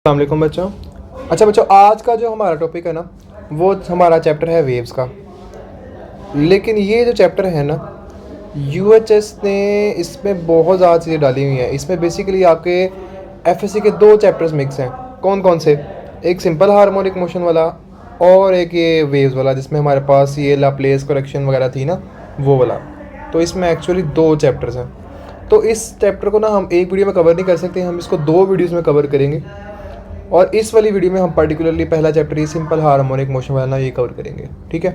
अस्सलाम वालेकुम बच्चों। अच्छा बच्चों, आज का जो हमारा टॉपिक है ना, वो हमारा चैप्टर है वेव्स का। लेकिन ये जो चैप्टर है ना, यूएचएस ने इसमें बहुत ज़्यादा चीज़ें डाली हुई हैं। इसमें बेसिकली आपके एफएससी के दो चैप्टर्स मिक्स हैं। कौन कौन से? एक सिंपल हार्मोनिक मोशन वाला और एक ये वेव्स वाला, जिसमें हमारे पास ये लाप्लेस करेक्शन वगैरह थी ना, वो वाला। तो इसमें एक्चुअली दो चैप्टर्स हैं। तो इस चैप्टर को ना हम एक वीडियो में कवर नहीं कर सकते, हम इसको दो वीडियोज़ में कवर करेंगे। और इस वाली वीडियो में हम पर्टिकुलरली पहला चैप्टर ये सिंपल हार्मोनिक मोशन वाला ये कवर करेंगे, ठीक है।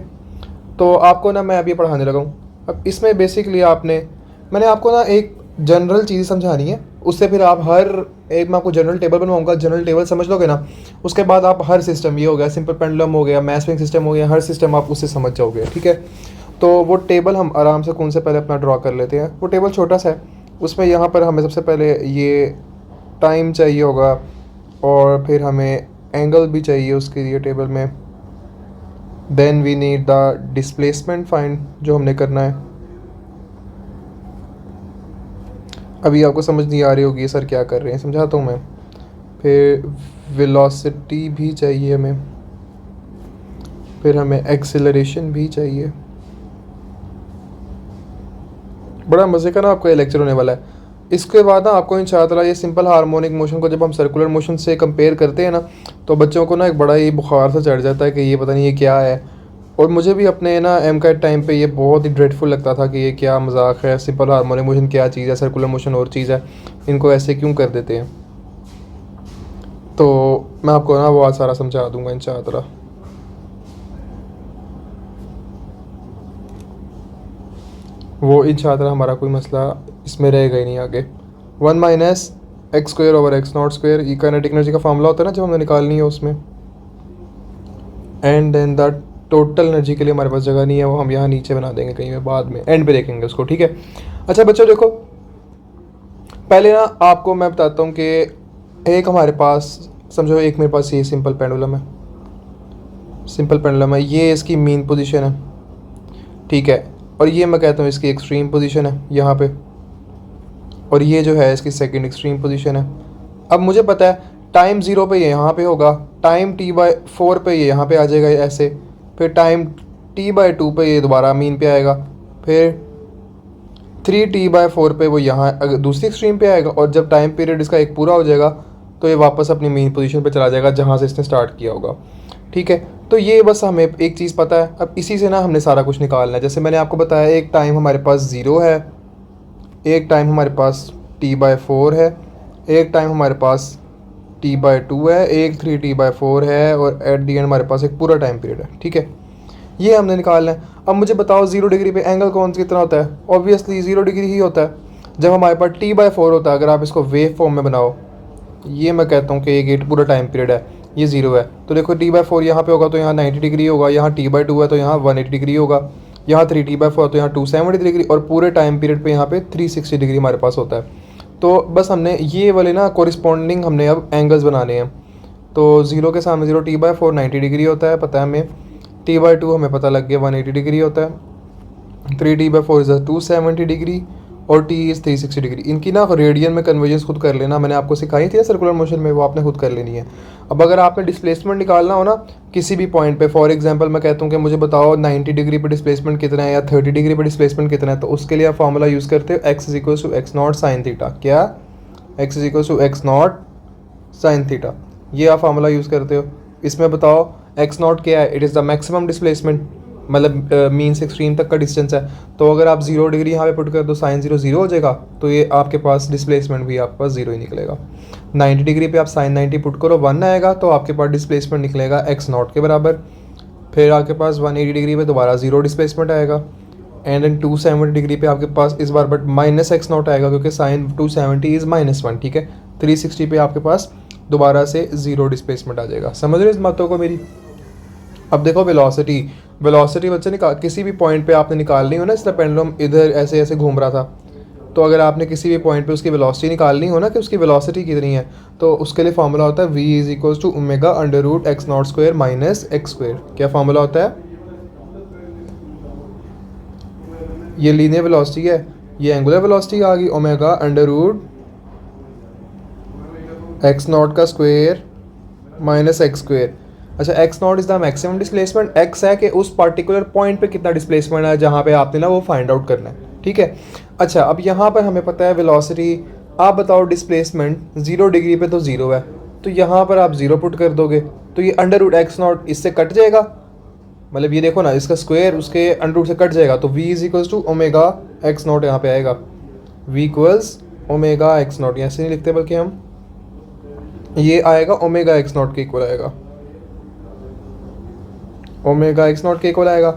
तो आपको ना मैं अभी पढ़ाने लगा हूँ। अब इसमें बेसिकली मैंने आपको ना एक जनरल चीज़ समझानी है। उससे फिर आप हर एक, मैं आपको जनरल टेबल बनवाऊंगा, जनरल टेबल समझ लोगे ना, उसके बाद आप हर सिस्टम, ये हो गया सिंपल पेंडुलम हो गया, मैस स्विंग सिस्टम हो गया, हर सिस्टम आप उससे समझ जाओगे, ठीक है। तो वो टेबल हम आराम से कौन से पहले अपना ड्रॉ कर लेते हैं। वो टेबल छोटा सा है, उसमें यहाँ पर हमें सबसे पहले ये टाइम चाहिए होगा, और फिर हमें एंगल भी चाहिए उसके लिए टेबल में। Then we need the displacement find, जो हमने करना है। अभी आपको समझ नहीं आ रही होगी सर क्या कर रहे हैं, समझाता हूँ मैं। फिर वेलोसिटी भी चाहिए हमें, फिर हमें एक्सेलरेशन भी चाहिए। बड़ा मज़े का ना आपका ये लेक्चर होने वाला है। इसके बाद ना आपको इंशाअल्लाह ये सिंपल हार्मोनिक मोशन को जब हम सर्कुलर मोशन से कंपेयर करते हैं ना, तो बच्चों को ना एक बड़ा ही बुखार सा चढ़ जाता है कि ये पता नहीं ये क्या है। और मुझे भी अपने ना एमकैट टाइम पे ये बहुत ही ड्रेडफुल लगता था कि ये क्या मजाक है, सिंपल हार्मोनिक मोशन क्या चीज़ है, सर्कुलर मोशन और चीज़ है, इनको ऐसे क्यों कर देते हैं। तो मैं आपको ना वो आज सारा समझा दूँगा इंशाअल्लाह। वो इंशाअल्लाह हमारा कोई मसला इसमें रहेगा ही नहीं आगे। 1 - x²/x0², ये काइनेटिक एनर्जी का फार्मूला होता है ना जब हमें निकालनी है उसमें। And then the total energy के लिए हमारे पास जगह नहीं है, वो हम यहाँ नीचे बना देंगे कहीं में, बाद में एंड पे देखेंगे उसको, ठीक है। अच्छा बच्चों देखो, पहले ना आपको मैं बताता हूँ कि एक हमारे पास, समझो एक मेरे पास ये सिंपल पेंडुलम है, सिंपल पेंडुलम है, ये इसकी मीन पोजीशन है, ठीक है। और ये मैं कहता हूँ इसकी एक्सट्रीम पोजीशन है यहाँ पे, और ये जो है इसकी सेकंड एक्सट्रीम पोजीशन है। अब मुझे पता है टाइम 0 पे ये यहाँ पे होगा, टाइम t/4 पे ये यहाँ पे आ जाएगा ऐसे, फिर टाइम t/2 पे ये दोबारा मीन पे आएगा, फिर 3t/4 पे वो यहाँ दूसरी एक्सट्रीम पे आएगा, और जब टाइम पीरियड इसका एक पूरा हो जाएगा तो ये वापस अपनी मीन पोजीशन पे चला जाएगा जहाँ से इसने स्टार्ट किया होगा, ठीक है। तो ये बस हमें एक चीज़ पता है। अब इसी से ना हमने सारा कुछ निकालना है। जैसे मैंने आपको बताया, एक टाइम हमारे पास 0 है, एक टाइम हमारे पास t/4 है, एक टाइम हमारे पास t/2 है, एक 3t/4 है, और एट दी एंड हमारे पास एक पूरा टाइम पीरियड है, ठीक है। ये हमने निकालना है। अब मुझे बताओ 0 डिग्री पे एंगल कौन सा कितना होता है? ऑब्वियसली 0 डिग्री ही होता है जब हमारे पास t/4 होता है। अगर आप इसको वेव फॉर्म में बनाओ, ये मैं कहता हूँ कि ये गेट पूरा टाइम पीरियड है, ये 0 है, तो देखो t/4 यहाँ पे होगा तो यहाँ 90 डिग्री होगा, यहाँ t/2 है तो यहाँ 180 डिग्री होगा, यहाँ 3t/4 तो यहाँ 270 डिग्री, और पूरे टाइम पीरियड पे यहाँ पे 360 डिग्री हमारे पास होता है। तो बस हमने ये वाले ना कोरिस्पॉन्डिंग हमने अब एंगल्स बनाने हैं। तो 0 के सामने 0, t/4 90 डिग्री होता है, पता है हमें। t/2 हमें पता लग गया 180 डिग्री होता है। 3t/4 इज़ 270 डिग्री, और t इज़ 360 डिग्री। इनकी ना रेडियन में कन्वर्जेंस खुद कर लेना, मैंने आपको सिखाई थी ना सर्कुलर मोशन में, वो आपने खुद कर लेनी है। अब अगर आपने डिस्प्लेसमेंट निकालना हो ना किसी भी पॉइंट पे, फॉर एग्जांपल मैं कहता हूँ कि मुझे बताओ 90 डिग्री पे डिस्प्लेसमेंट कितना है या 30 डिग्री पे डिस्प्लेसमेंट कितना है, तो उसके लिए आप फार्मूला यूज़ करते हो x = x0 sin थीटा। क्या? x = x0 sin थीटा, ये आप फार्मूला यूज़ करते हो। इसमें बताओ x0 क्या है? It is the maximum displacement, मतलब मीन से एक्सट्रीम तक का डिस्टेंस है। तो अगर आप 0 डिग्री यहाँ पे पुट कर दो, साइन 0 0 हो जाएगा, तो ये आपके पास डिस्प्लेसमेंट भी आपके पास 0 ही निकलेगा। 90 डिग्री पे आप साइन 90 पुट करो, 1 आएगा, तो आपके पास डिस्प्लेसमेंट निकलेगा x0 के बराबर। फिर आपके पास 180 डिग्री पे दोबारा 0 डिस्प्लेसमेंट आएगा, एंड देन 270 डिग्री पे आपके पास इस बार बट -x0 आएगा, क्योंकि साइन 270 इज़ -1, ठीक है। 360 पे आपके पास दोबारा से 0 डिस्प्लेसमेंट आ जाएगा। समझ रहे हो इस बातों को मेरी? अब देखो वेलोसिटी, वेलोसिटी बच्चे किसी भी पॉइंट पे आपने निकालनी हो ना, इसलिए पेंडुलम इधर ऐसे ऐसे घूम रहा था, तो अगर आपने किसी भी पॉइंट पे उसकी वेलोसिटी निकालनी हो ना कि उसकी वेलोसिटी कितनी है, तो उसके लिए फार्मूला होता है v = ω√x0² - x²। क्या फार्मूला होता है? ये लीनियर वेलोसिटी है, ये एंगुलर वेलोसिटी आ गई, ω√x0 का स्क्वायर माइनस एक्स स्क्वेयर। अच्छा, x not is the maximum displacement, x है कि उस पर्टिकुलर पॉइंट पे कितना डिस्प्लेसमेंट है जहाँ पे आपने ना वो फाइंड आउट करना है, ठीक है। अच्छा, अब यहाँ पर हमें पता है वेलोसिटी, आप बताओ डिस्प्लेसमेंट 0 डिग्री पे तो 0 है, तो यहाँ पर आप 0 पुट कर दोगे तो ये अंडर रूट एक्स नॉट इससे कट जाएगा, मतलब ये देखो ना इसका स्क्वायर उसके अंडर रूट से कट जाएगा, तो v is equals to omega x naught यहाँ पे आएगा, v equals omega x naught, ऐसे नहीं लिखते बल्कि हम ये आएगा ओमेगा एक्स नॉट के इक्वल आएगा, ओमेगा एक्स नॉट के इक्वल आएगा।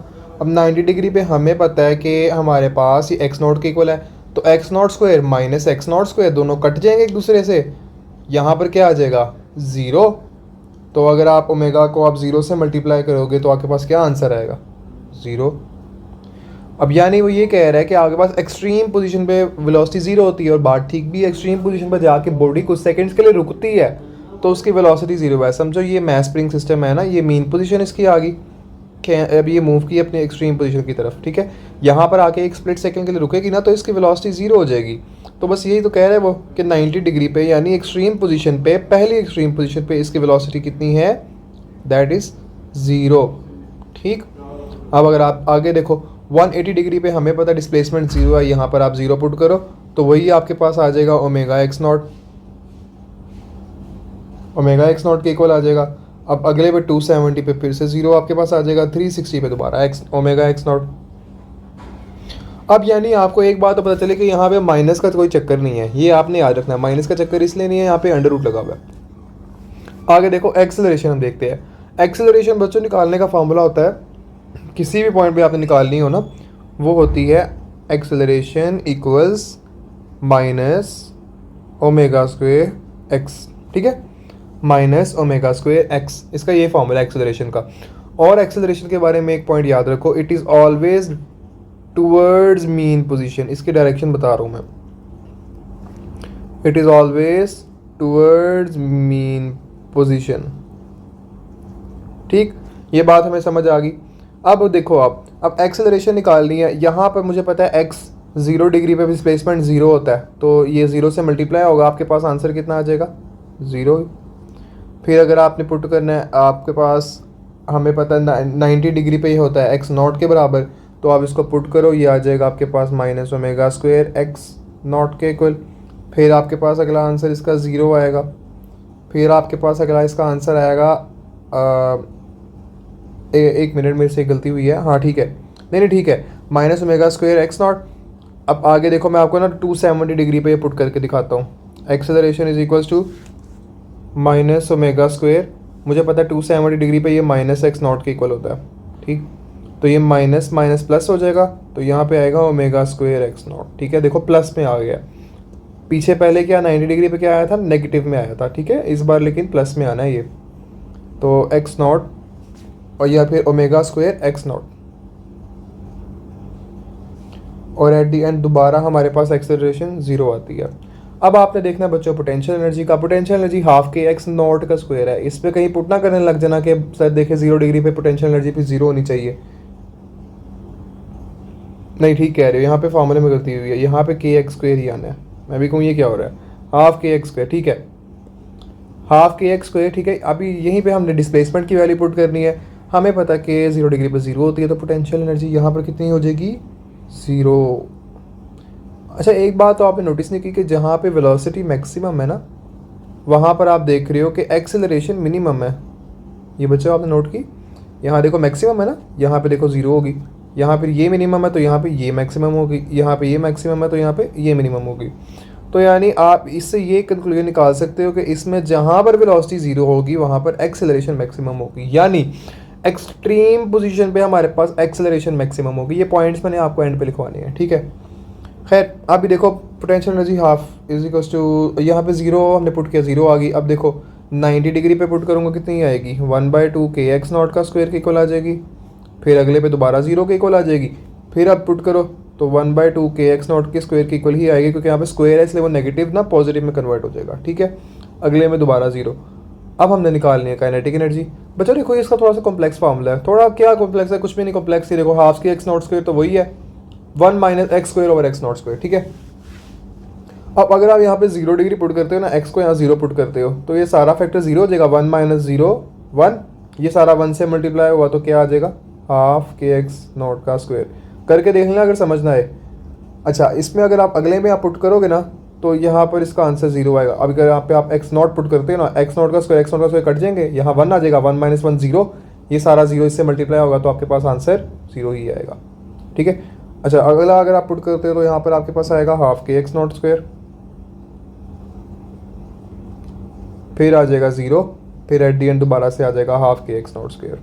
अब 90 डिग्री पे हमें पता है कि हमारे पास ये एक्स नॉट के इक्वल है, तो x not square minus x not square दोनों कट जाएंगे एक दूसरे से, यहाँ पर क्या आ जाएगा 0। तो अगर आप ओमेगा को आप 0 से मल्टीप्लाई करोगे तो आपके पास क्या आंसर आएगा 0। अब यानी वो ये कह रहा है कि आपके पास एक्सट्रीम पोजीशन पे वेलोसिटी 0 होती है, और बात ठीक भी है, एक्सट्रीम पोजीशन पर जाके बॉडी कुछ सेकंड्स के लिए रुकती है तो उसकी वेलोसिटी 0 है। समझो ये मैस स्प्रिंग सिस्टम है ना, ये मीन पोजीशन इसकी आ गई, अब ये मूव की अपनी एक्सट्रीम पोजीशन की तरफ, ठीक है। यहाँ पर आके एक स्प्लिट सेकंड के लिए रुकेगी ना तो इसकी वेलोसिटी 0 हो जाएगी। तो बस यही तो कह रहे हैं वो कि 90 डिग्री पे यानी एक्सट्रीम पोजीशन पे, पहली एक्सट्रीम पोजीशन पे इसकी वेलोसिटी कितनी है, दैट इज़ 0, ठीक। अब अगर आप आगे देखो 180 डिग्री पे हमें पता डिस्प्लेसमेंट 0 है, यहाँ पर आप 0 पुट करो तो वही आपके पास आ जाएगा omega x not, omega x not के इक्वल आ जाएगा। अब अगले पे 270 पे फिर से 0 आपके पास आ जाएगा, 360 पे दोबारा एक्स ओमेगा एक्स नॉट। अब यानी आपको एक बात तो पता चले कि यहाँ पे माइनस का कोई चक्कर नहीं है, ये आपने याद रखना है, माइनस का चक्कर इसलिए नहीं है, यहाँ पे अंडर रूट लगा हुआ है। आगे देखो एक्सेलरेशन हम देखते हैं। एक्सेलरेशन बच्चों निकालने का फार्मूला होता है, किसी भी पॉइंट पे आपने निकालनी हो ना, वो होती है acceleration equals minus omega square x, ठीक है, माइनस ओमेगा स्क्वायर एक्स, इसका ये फॉर्मूला एक्सेलरेशन का। और एक्सेलरेशन के बारे में एक पॉइंट याद रखो, it is always towards mean position, इसकी डायरेक्शन बता रहा हूँ मैं, it is always towards mean position, ठीक। ये बात हमें समझ आ गई। अब देखो आप, अब एक्सेलरेशन निकालनी है, यहाँ पर मुझे पता है एक्स 0 डिग्री पे डिस्प्लेसमेंट 0 होता है, तो ये 0 से मल्टीप्लाई होगा, आपके पास आंसर कितना आ जाएगा 0। फिर अगर आपने पुट करना है, आपके पास हमें पता है 90 डिग्री पे ये होता है एक्स नॉट के बराबर, तो आप इसको पुट करो, ये आ जाएगा आपके पास minus omega square X not के इक्वल। फिर आपके पास अगला आंसर इसका 0 आएगा। फिर आपके पास अगला इसका आंसर आएगा एक मिनट मेरे से गलती हुई है, हाँ ठीक है, नहीं ठीक है, minus omega square X not. अब आगे देखो मैं आपको ना 270 डिग्री पे पुट करके दिखाता हूँ। Acceleration is equals to minus omega square, मुझे पता है 270 डिग्री पे ये माइनस एक्स नॉट के इक्वल होता है, ठीक। तो ये माइनस माइनस प्लस हो जाएगा, तो यहाँ पे आएगा ओमेगा स्क्वायर एक्स नॉट, ठीक है। देखो प्लस में आ गया, पीछे पहले क्या 90 डिग्री पे क्या आया था, नेगेटिव में आया था, ठीक है। इस बार लेकिन प्लस में आना है ये, तो एक्स नॉट और या फिर ओमेगा स्क्वायर एक्स नॉट, और एट दी एंड दोबारा हमारे पास एक्सेलरेशन 0 आती है। अब आपने देखना है बच्चों पोटेंशियल एनर्जी का, पोटेंशियल एनर्जी हाफ के एक्स नॉट का स्क्वायर है, इस पे कहीं पुट ना करने लग जाना कि सर देखे 0 डिग्री पे पोटेंशियल एनर्जी पे 0 होनी चाहिए, नहीं ठीक कह रहे हो, यहाँ पे फॉर्मूले में गलती हुई है, यहाँ पे के एक्स स्क्वायर ही आना है। मैं भी कहूँ ये क्या हो रहा है, हाफ के एक्स स्क्वायर, ठीक है, हाफ के एक्स स्क्वायर, ठीक है। अभी यहीं पे हमने डिस्प्लेसमेंट की वैल्यू पुट करनी है, हमें पता कि 0 डिग्री पर 0 होती है, तो पोटेंशियल एनर्जी यहाँ पर कितनी हो जाएगी 0। अच्छा एक बात तो आपने नोटिस नहीं की कि जहाँ पे वेलोसिटी मैक्सिमम है ना, वहाँ पर आप देख रहे हो कि एक्सेलरेशन मिनिमम है। ये बच्चों आपने नोट की, यहाँ देखो मैक्सिमम है ना, यहाँ पे देखो 0 होगी, यहाँ पर ये मिनिमम है तो यहाँ पे ये मैक्सिमम होगी, यहाँ पे ये मैक्सिमम है तो यहाँ पे ये मिनिमम होगी। तो यानी आप इससे ये कंक्लूजन निकाल सकते हो कि इसमें जहाँ पर वेलोसिटी 0 होगी वहाँ पर एक्सेलरेशन मैक्सिमम होगी, यानी एक्सट्रीम पोजीशन पे हमारे पास एक्सेलरेशन मैक्सिमम होगी। ये पॉइंट्स मैंने आपको एंड पे लिखवाने हैं, ठीक है। खैर अभी देखो potential energy half is equals to, यहाँ पे 0 हमने पुट किया 0 आ गई। अब देखो 90 डिग्री पे पुट करूँगा कितनी आएगी 1/2 के एक्स नॉट का स्क्वायर के इक्वल आ जाएगी। फिर अगले पे दोबारा 0 के इक्वल आ जाएगी। फिर अब पुट करो तो 1/2 के एक्स नॉट के स्क्वायर के इक्वल ही आएगी, क्योंकि यहाँ पे स्क्वायर है इसलिए वो नेगेटिव ना पॉजिटिव में कन्वर्ट हो जाएगा, ठीक है। अगले में दोबारा 0। अब हमने निकालनी है काइनेटिक एनर्जी। बच्चों देखो इसका थोड़ा सा कॉम्प्लेक्स फार्मूला है, थोड़ा क्या कॉम्प्लेक्स है, कुछ भी नहीं कॉम्प्लेक्स ही। देखो हाफ के एक्स नॉट स्क्वायर तो वही है 1 - x square over x not square, ठीक है। अब अगर आप यहाँ पे 0 डिग्री पुट करते हो ना, एक्स को यहाँ 0 पुट करते हो, तो ये सारा फैक्टर 0 हो जाएगा, 1 माइनस 0 1, ये सारा 1 से मल्टीप्लाई हुआ तो क्या आ जाएगा, हाफ के एक्स नॉट का स्क्वायर। करके देख लेना अगर समझना है। अच्छा, इसमें अगर आप अगले में आप पुट करोगे ना, तो यहाँ पर इसका आंसर 0 आएगा। अब अगर यहाँ पे आप एक्स नॉट पुट करते हो ना, एक्स नॉट का स्क्वायर कट जाएंगे, यहाँ 1 आ जाएगा, 1 माइनस 1 0, ये सारा 0 इससे मल्टीप्लाई होगा तो आपके पास आंसर 0 ही आएगा। ठीक है। अच्छा, अगला अगर आप पुट करते हो तो यहाँ पर आपके पास आएगा हाफ के एक्स नॉट स्क्वायर, फिर आ जाएगा 0, फिर एट दी एंड दोबारा से आ जाएगा हाफ के एक्स नॉट स्क्वायर।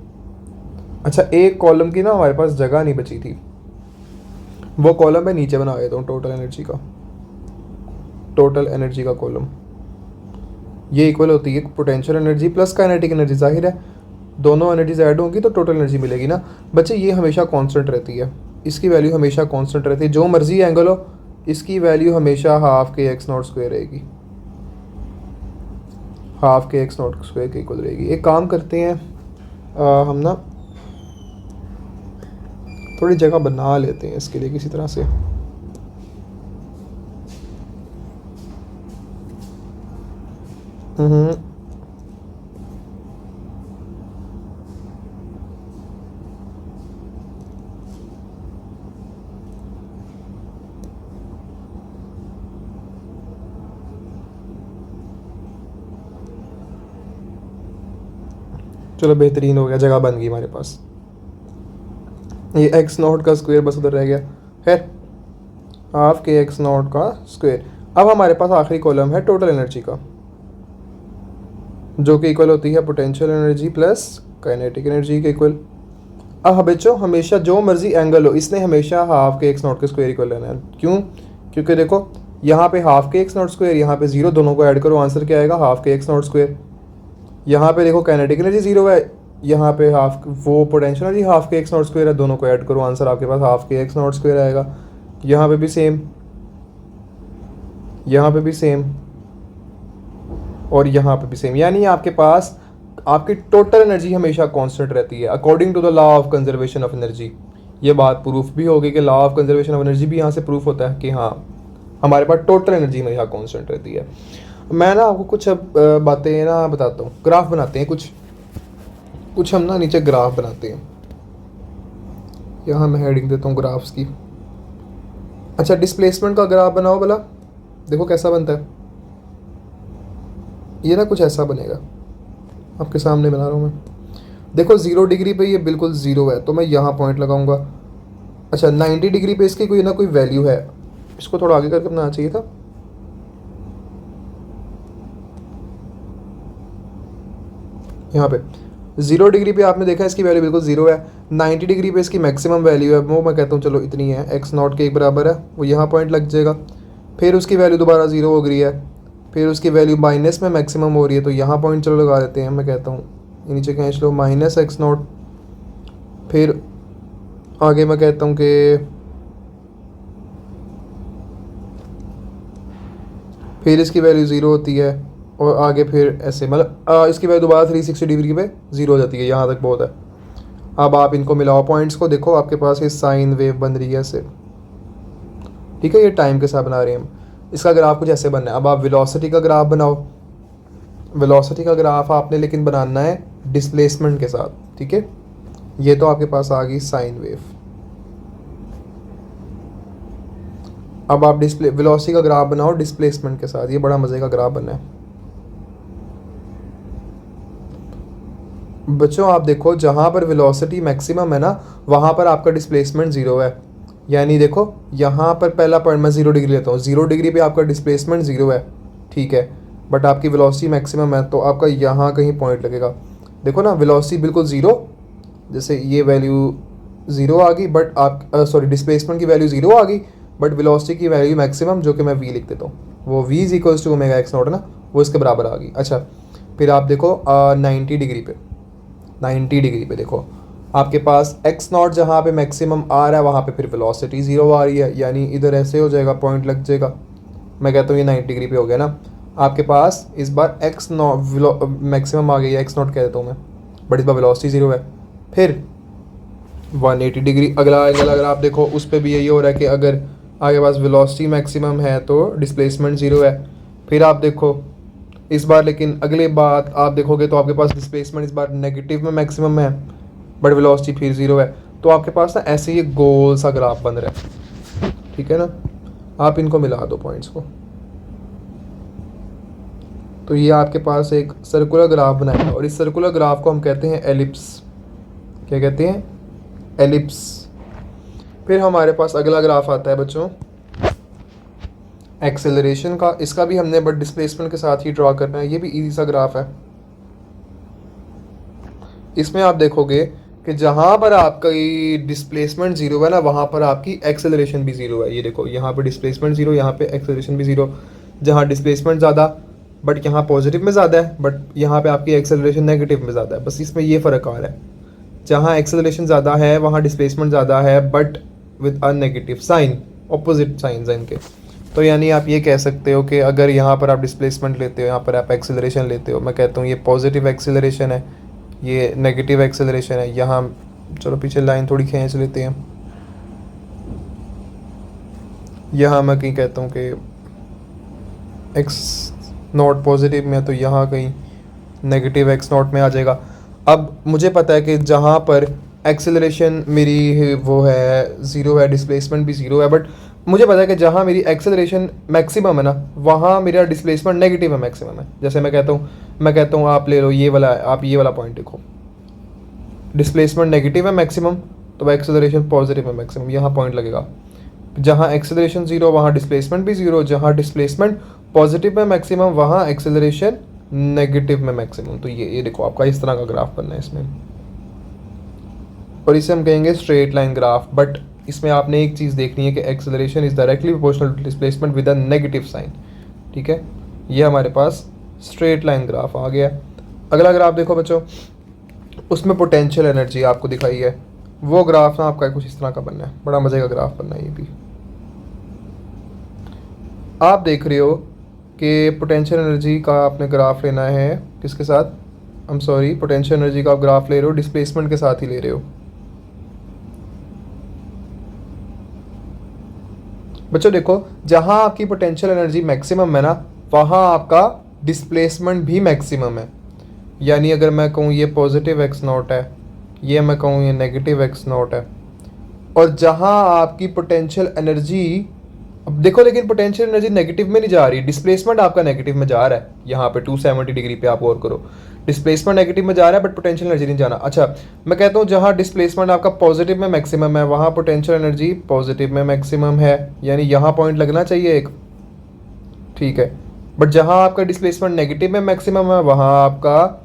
अच्छा, एक कॉलम की ना हमारे पास जगह नहीं बची थी, वो कॉलम मैं नीचे बना देता हूँ, टोटल एनर्जी का कॉलम। ये इक्वल होती है potential energy plus kinetic energy. जाहिर है दोनों एनर्जीज ऐड होंगी तो टोटल एनर्जी मिलेगी ना बच्चे। ये हमेशा कांस्टेंट रहती है, इसकी वैल्यू हमेशा कांस्टेंट रहती है, जो मर्जी एंगल हो इसकी वैल्यू हमेशा हाफ के एक्स नॉट स्क्वायर रहेगी, हाफ के एक्स नॉट स्क्वायर के इक्वल रहेगी। एक काम करते हैं, हम ना थोड़ी जगह बना लेते हैं इसके लिए किसी तरह से। चलो बेहतरीन हो गया, जगह बन गई हमारे पास। ये एक्स नॉट का स्क्वायर बस उधर रह गया है, हाफ के एक्स नॉट का स्क्वायर। अब हमारे पास आखिरी कॉलम है टोटल एनर्जी का, जो कि इक्वल होती है potential energy plus kinetic energy के इक्वल। अब बच्चों हमेशा जो मर्जी एंगल हो इसने हमेशा हाफ के एक्स नॉट के स्क्वायर इक्वल लेना है। क्यों? क्योंकि देखो यहाँ पे हाफ के एक्स नॉट स्क्वायर, यहाँ पे 0, दोनों को ऐड करो आंसर क्या आएगा, हाफ के एक्स नॉट स्क्वायर। यहाँ पे देखो काइनेटिक एनर्जी 0 है, यहाँ पे हाफ वो पोटेंशियल एनर्जी हाफ के एक्स नॉट स्क्वायर है, दोनों को ऐड करो आंसर आपके पास हाफ के एक्स नॉट स्क्वायर आएगा। यहाँ पे भी सेम, यहाँ पे भी सेम, और यहाँ पे भी सेम। यानी आपके पास आपकी टोटल एनर्जी हमेशा कांस्टेंट रहती है according to the law of conservation of energy. ये बात प्रूफ भी होगी कि law of conservation of energy भी यहाँ से प्रूफ होता है कि हाँ हमारे पास टोटल एनर्जी हमेशा कांस्टेंट रहती है। मैं ना आपको कुछ अब बातें ना बताता हूँ, ग्राफ बनाते हैं कुछ हम ना नीचे ग्राफ बनाते हैं। यहाँ मैं हेडिंग देता हूँ ग्राफ्स की। अच्छा, डिस्प्लेसमेंट का ग्राफ बनाओ भला, देखो कैसा बनता है। ये ना कुछ ऐसा बनेगा, आपके सामने बना रहा हूँ मैं। देखो 0 डिग्री पे ये बिल्कुल 0 है तो मैं यहाँ पॉइंट लगाऊंगा। अच्छा, 90 डिग्री पे इसकी कोई ना कोई वैल्यू है, इसको थोड़ा आगे करके बनाना चाहिए था। यहाँ पे 0 डिग्री पे आपने देखा इसकी वैल्यू बिल्कुल 0 है। 90 डिग्री पे इसकी मैक्सिमम वैल्यू है, वो मैं कहता हूँ चलो इतनी है, एक्स नॉट के एक बराबर है, वो यहाँ पॉइंट लग जाएगा। फिर उसकी वैल्यू दोबारा 0 हो गई है, फिर उसकी वैल्यू माइनस में मैक्सिमम हो रही है तो यहाँ पॉइंट चलो लगा देते हैं। मैं कहता हूँ नीचे खींच लो माइनस एक्स नॉट। फिर आगे मैं कहता हूँ कि फिर इसकी वैल्यू 0 होती है और आगे फिर ऐसे, मतलब इसकी वैल्यू दोबारा 360 डिग्री पे 0 हो जाती है। यहाँ तक बहुत है। अब आप इनको मिलाओ पॉइंट्स को, देखो आपके पास ये साइन वेव बन रही है ऐसे। ठीक है, ये टाइम के साथ बना रहे हैं हम। इसका ग्राफ कुछ ऐसे बनना है। अब आप वेलोसिटी का ग्राफ बनाओ। वेलोसिटी का ग्राफ आपने लेकिन बनाना है डिस्प्लेसमेंट के साथ। ठीक है, ये तो आपके पास आ गई साइन वेव। अब आप वेलोसिटी का ग्राफ बनाओ डिस्प्लेसमेंट के साथ, ये बड़ा मजे का ग्राफ बनना है। बच्चों आप देखो जहाँ पर वेलोसिटी मैक्सिमम है ना, वहाँ पर आपका डिस्प्लेसमेंट 0 है। यानी देखो यहाँ पर पहला पॉइंट मैं 0 डिग्री लेता हूँ, 0 डिग्री पे आपका डिस्प्लेसमेंट 0 है। ठीक है, बट आपकी वेलोसिटी मैक्सिमम है तो आपका यहाँ कहीं पॉइंट लगेगा। देखो ना वेलोसिटी बिल्कुल 0, जैसे ये वैल्यू 0 आ गई, बट आप सॉरी डिस्प्लेसमेंट की वैल्यू 0 आ गई, बट वेलोसिटी की वैल्यू मैक्सिमम जो कि मैं v लिख देता हूँ, वो v is equals to omega x naught है ना, वो इसके बराबर आ गई। अच्छा, फिर आप देखो 90 डिग्री पे, 90 डिग्री पे देखो आपके पास एक्स नॉट जहाँ पे मैक्सिमम आ रहा है वहाँ पे फिर वेलोसिटी 0 आ रही है। यानी इधर ऐसे हो जाएगा, पॉइंट लग जाएगा। मैं कहता हूँ ये 90 डिग्री पे हो गया ना। आपके पास इस बार एक्स नॉट मैक्सिमम आ गई है, एक्स नॉट कह देता हूँ मैं, बट इस बार वेलोसिटी 0 है। फिर 180 डिग्री अगला एंगल अगर आप देखो उस पर भी यही हो रहा है कि अगर आपके पास वेलोसिटी मैक्सिमम है तो डिस्प्लेसमेंट ज़ीरो है। फिर आप देखो इस बार, लेकिन अगले बात आप देखोगे तो आपके पास डिस्प्लेसमेंट इस बार नेगेटिव में मैक्सिमम है बट वेलोसिटी फिर ज़ीरो है। तो आपके पास ना ऐसे ही एक गोल सा ग्राफ बन रहा है, ठीक है ना। आप इनको मिला दो पॉइंट्स को, तो ये आपके पास एक सर्कुलर ग्राफ बनाएगा और इस सर्कुलर ग्राफ को हम कहते हैं एलिप्स। क्या कहते हैं? एलिप्स। फिर हमारे पास अगला ग्राफ आता है बच्चों एक्सेलरेशन का। इसका भी हमने बट डिस्प्लेसमेंट के साथ ही ड्रॉ करना है। ये भी इजी सा ग्राफ है। इसमें आप देखोगे कि जहाँ पर आपकी डिस्प्लेसमेंट ज़ीरो है ना, वहाँ पर आपकी एक्सेलरेशन भी ज़ीरो है। ये देखो, यहाँ पर डिस्प्लेसमेंट ज़ीरो, यहाँ पे एक्सेलरेशन भी ज़ीरो। जहाँ डिस्प्लेसमेंट ज़्यादा बट यहाँ पॉजिटिव में ज़्यादा है, बट यहाँ पे आपकी एक्सेलरेशन नेगेटिव में ज़्यादा है। बस इसमें ये फ़र्क आ रहा है, जहाँ एक्सेलरेशन ज़्यादा है वहाँ डिस्प्लेसमेंट ज़्यादा है but with a negative sign, opposite sign है इनके। तो यानी आप ये कह सकते हो कि अगर यहाँ पर आप डिस्प्लेसमेंट लेते हो, यहाँ पर आप एक्सेलरेशन लेते हो, मैं कहता हूँ ये पॉजिटिव एक्सेलरेशन है, ये नेगेटिव एक्सेलरेशन है। यहाँ चलो पीछे लाइन थोड़ी खींच लेते हैं। यहाँ मैं कहीं कहता हूँ कि एक्स नॉट पॉजिटिव में है तो यहाँ कहीं नेगेटिव एक्स नॉट में आ जाएगा। अब मुझे पता है कि जहाँ पर एक्सेलरेशन मेरी वो है ज़ीरो है, डिस्प्लेसमेंट भी ज़ीरो है, बट मुझे पता है कि जहाँ मेरी एक्सेलरेशन मैक्सिमम है ना, वहाँ मेरा डिस्प्लेसमेंट नेगेटिव है मैक्सिमम है। जैसे मैं कहता हूँ आप ले लो ये वाला, आप ये वाला पॉइंट देखो, डिस्प्लेसमेंट नेगेटिव है मैक्सिमम तो एक्सेलरेशन पॉजिटिव है मैक्सिमम। यहाँ पॉइंट लगेगा। जहाँ एक्सेलरेशन ज़ीरो वहाँ डिस्प्लेसमेंट भी ज़ीरो, जहाँ डिस्प्लेसमेंट पॉजिटिव में मैक्सिमम वहाँ एक्सेलरेशन नेगेटिव में मैक्सिमम। तो ये देखो आपका इस तरह का ग्राफ बनना है इसमें, और इसे हम कहेंगे स्ट्रेट लाइन ग्राफ। बट इसमें आपने एक चीज़ देखनी है कि acceleration is directly proportional to displacement with a negative sign, ठीक है। ये हमारे पास स्ट्रेट लाइन ग्राफ आ गया। अगला ग्राफ देखो बच्चों, उसमें पोटेंशियल एनर्जी आपको दिखाई है। वो ग्राफ ना आपका कुछ इस तरह का बनना है, बड़ा मजे का ग्राफ बनना है ये भी। आप देख रहे हो कि पोटेंशियल एनर्जी का आपने ग्राफ लेना है किसके साथ, पोटेंशियल एनर्जी का आप ग्राफ ले रहे हो डिस्प्लेसमेंट के साथ ही ले रहे हो। बच्चों देखो, जहां आपकी पोटेंशियल एनर्जी मैक्सिमम है ना, वहां आपका डिस्प्लेसमेंट भी मैक्सिमम है। यानी अगर मैं कहूँ ये पॉजिटिव एक्स नॉट है, ये मैं कहूँ ये नेगेटिव एक्स नॉट है, और जहां आपकी पोटेंशियल एनर्जी, अब देखो लेकिन पोटेंशियल एनर्जी नेगेटिव में नहीं जा रही, डिस्प्लेसमेंट आपका नेगेटिव में जा रहा है। यहाँ पे 270 डिग्री पे आप गौर करो, डिस्प्लेसमेंट नेगेटिव में जा रहा है बट पोटेंशियल एनर्जी नहीं जाना। अच्छा, मैं कहता हूँ जहाँ डिस्प्लेसमेंट आपका पॉजिटिव में मैक्सिमम है वहाँ पोटेंशियल एनर्जी पॉजिटिव में मैक्सिमम है, यानी यहाँ पॉइंट लगना चाहिए एक, ठीक है। बट जहाँ आपका डिस्प्लेसमेंट नेगेटिव में मैक्सिमम है वहाँ आपका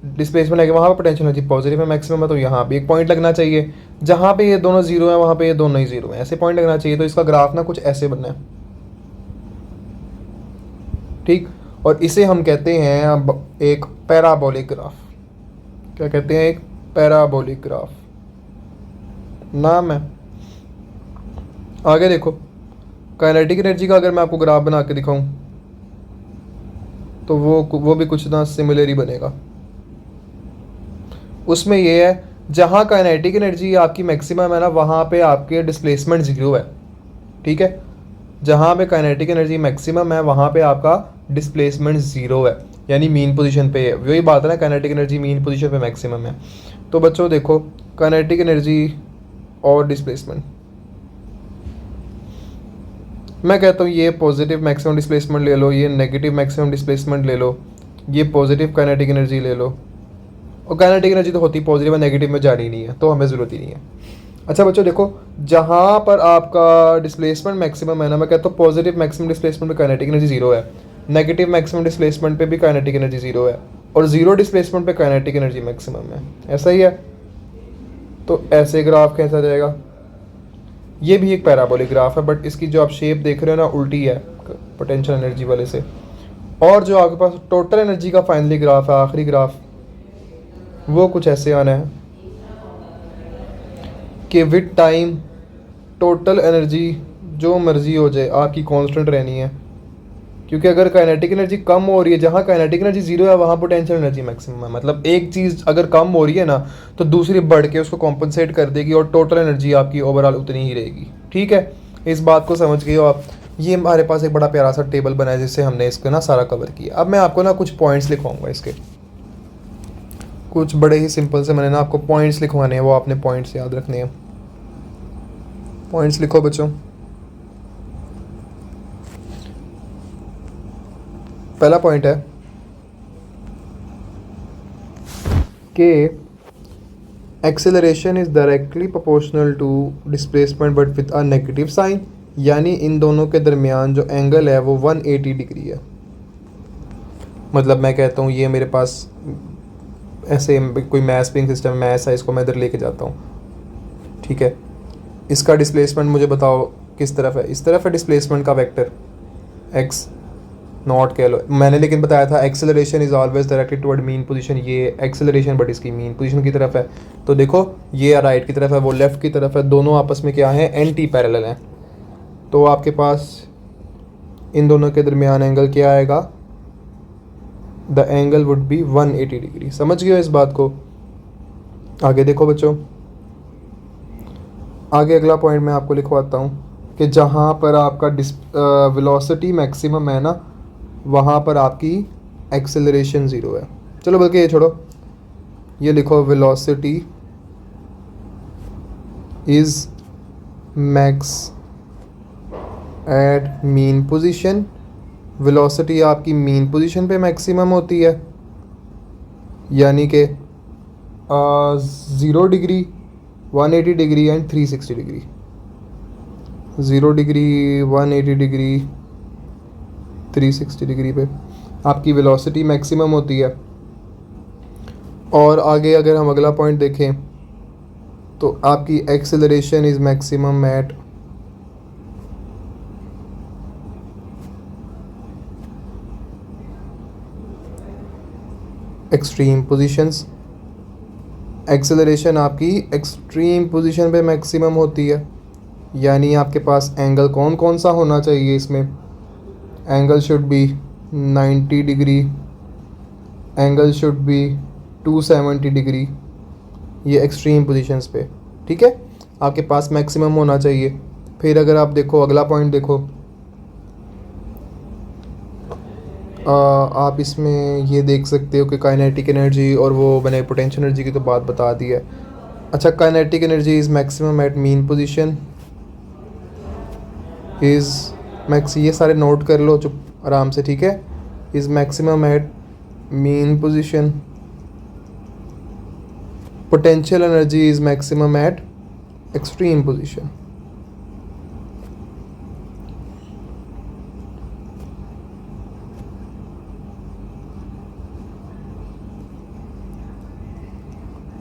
डिस्प्लेसमेंट है, वहाँ पर पोटेंशियल एनर्जी पॉजिटिव में मैक्सिमम है, तो यहाँ भी एक पॉइंट लगना चाहिए। जहाँ पे ये दोनों जीरो है वहाँ पे ये दोनों ही जीरो है, ऐसे पॉइंट लगना चाहिए। तो इसका ग्राफ ना कुछ ऐसे बनना है, ठीक। और इसे हम कहते हैं अब एक पैराबोलिक ग्राफ। क्या कहते हैं? एक पैराबोलिक ग्राफ नाम है। आगे देखो, काइनेटिक एनर्जी का अगर मैं आपको ग्राफ बना के दिखाऊं तो वो भी कुछ ना सिमिलर ही बनेगा। उसमें ये है, जहाँ काइनेटिक एनर्जी आपकी मैक्सिमम है ना, वहाँ पे आपके डिस्प्लेसमेंट ज़ीरो है, ठीक है। जहाँ पे काइनेटिक एनर्जी मैक्सिमम है वहाँ पे आपका डिस्प्लेसमेंट ज़ीरो है, यानी मीन पोजीशन पे है। वही बात है ना, काइनेटिक एनर्जी मीन पोजीशन पे मैक्सिमम है। तो बच्चों देखो, काइनेटिक एनर्जी और डिस्प्लेसमेंट, मैं कहता हूँ ये पॉजिटिव मैक्सिमम डिस्प्लेसमेंट ले लो, ये नेगेटिव मैक्सिमम डिस्प्लेसमेंट ले लो, ये पॉजिटिव काइनेटिक एनर्जी ले लो, और काइनेटिक एनर्जी तो होती पॉजिटिव और नेगेटिव में जानी नहीं है, तो हमें ज़रूरत ही नहीं है। अच्छा बच्चों देखो, जहाँ पर आपका डिस्प्लेसमेंट मैक्सिमम है ना, मैं कहता हूँ पॉजिटिव मैक्सिमम डिस्प्लेसमेंट पे काइनेटिक एनर्जी ज़ीरो है, नेगेटिव मैक्सिमम डिस्प्लेसमेंट पे भी काइनेटिक एनर्जी ज़ीरो है, और ज़ीरो डिस्प्लेसमेंट पे काइनेटिक एनर्जी मैक्सिमम है। ऐसा ही है। तो ऐसे ग्राफ कैसा जाएगा? ये भी एक पैराबोलिक ग्राफ है, बट इसकी जो आप शेप देख रहे हो ना उल्टी है पोटेंशियल एनर्जी वाले से। और जो आपके पास टोटल एनर्जी का फाइनली ग्राफ है, आखिरी ग्राफ, वो कुछ ऐसे आना है कि विद टाइम टोटल एनर्जी जो मर्जी हो जाए आपकी कांस्टेंट रहनी है, क्योंकि अगर काइनेटिक एनर्जी कम हो रही है, जहाँ काइनेटिक एनर्जी ज़ीरो है वहाँ पोटेंशियल एनर्जी मैक्सिमम है। मतलब एक चीज़ अगर कम हो रही है ना तो दूसरी बढ़ के उसको कॉम्पनसेट कर देगी और टोटल एनर्जी आपकी ओवरऑल उतनी ही रहेगी, ठीक है। इस बात को समझ गए हो आप। ये हमारे पास एक बड़ा प्यारा सा टेबल बना है जिससे हमने इसको ना सारा कवर किया। अब मैं आपको ना कुछ पॉइंट्स लिखवाऊंगा इसके, कुछ बड़े ही सिंपल से मैंने ना आपको पॉइंट्स लिखवाने हैं, वो आपने पॉइंट्स याद रखने हैं। पॉइंट्स लिखो बच्चों। पहला पॉइंट है कि acceleration is directly proportional to displacement but with a negative sign, यानी इन दोनों के दरमियान जो एंगल है वो 180 डिग्री है। मतलब मैं कहता हूँ ये मेरे पास ऐसे कोई मैथ स्प्रिंग सिस्टम, मैं ऐसा इसको मैं इधर लेके जाता हूँ, ठीक है। इसका डिस्प्लेसमेंट मुझे बताओ किस तरफ है, इस तरफ है डिस्प्लेसमेंट का वेक्टर एक्स नॉट कह लो। मैंने लेकिन बताया था acceleration is always directed toward mean position, ये एक्सेलरेशन बट इसकी मीन पोजीशन की तरफ है। तो देखो ये राइट की तरफ है, वो लेफ्ट की तरफ है, दोनों आपस में क्या है, एंटी पैरेलल हैं। तो आपके पास इन दोनों के दरमियान एंगल क्या आएगा, the angle would be 180 degree. समझ गए इस बात को। आगे देखो बच्चों, आगे अगला पॉइंट मैं आपको लिखवाता हूँ कि जहाँ पर आपका वेलोसिटी मैक्सिमम है ना, वहाँ पर आपकी एक्सेलरेशन ज़ीरो है। चलो बल्कि ये छोड़ो, ये लिखो velocity is max at mean position. Velocity आपकी मीन पोजीशन पे मैक्सिमम होती है, यानी कि 0 degree, 180 degree and 360 degree. 0 degree, 180 degree, 360 degree पे आपकी वेलोसिटी मैक्सिमम होती है। और आगे अगर हम अगला पॉइंट देखें तो आपकी acceleration is maximum at extreme positions. Acceleration आपकी एक्सट्रीम पोजीशन पे मैक्सिमम होती है, यानी आपके पास एंगल कौन कौन सा होना चाहिए इसमें, angle should be 90 degree, angle should be 270 degree, ये एक्सट्रीम पोजीशंस पे, ठीक है, आपके पास मैक्सिमम होना चाहिए। फिर अगर आप देखो अगला पॉइंट देखो, आप इसमें ये देख सकते हो कि काइनेटिक एनर्जी और वो मैंने पोटेंशियल एनर्जी की तो बात बता दी है। अच्छा, kinetic energy is maximum at mean position is max, ये सारे नोट कर लो चुप आराम से, ठीक है। Is maximum at mean position. Potential energy is maximum at extreme position.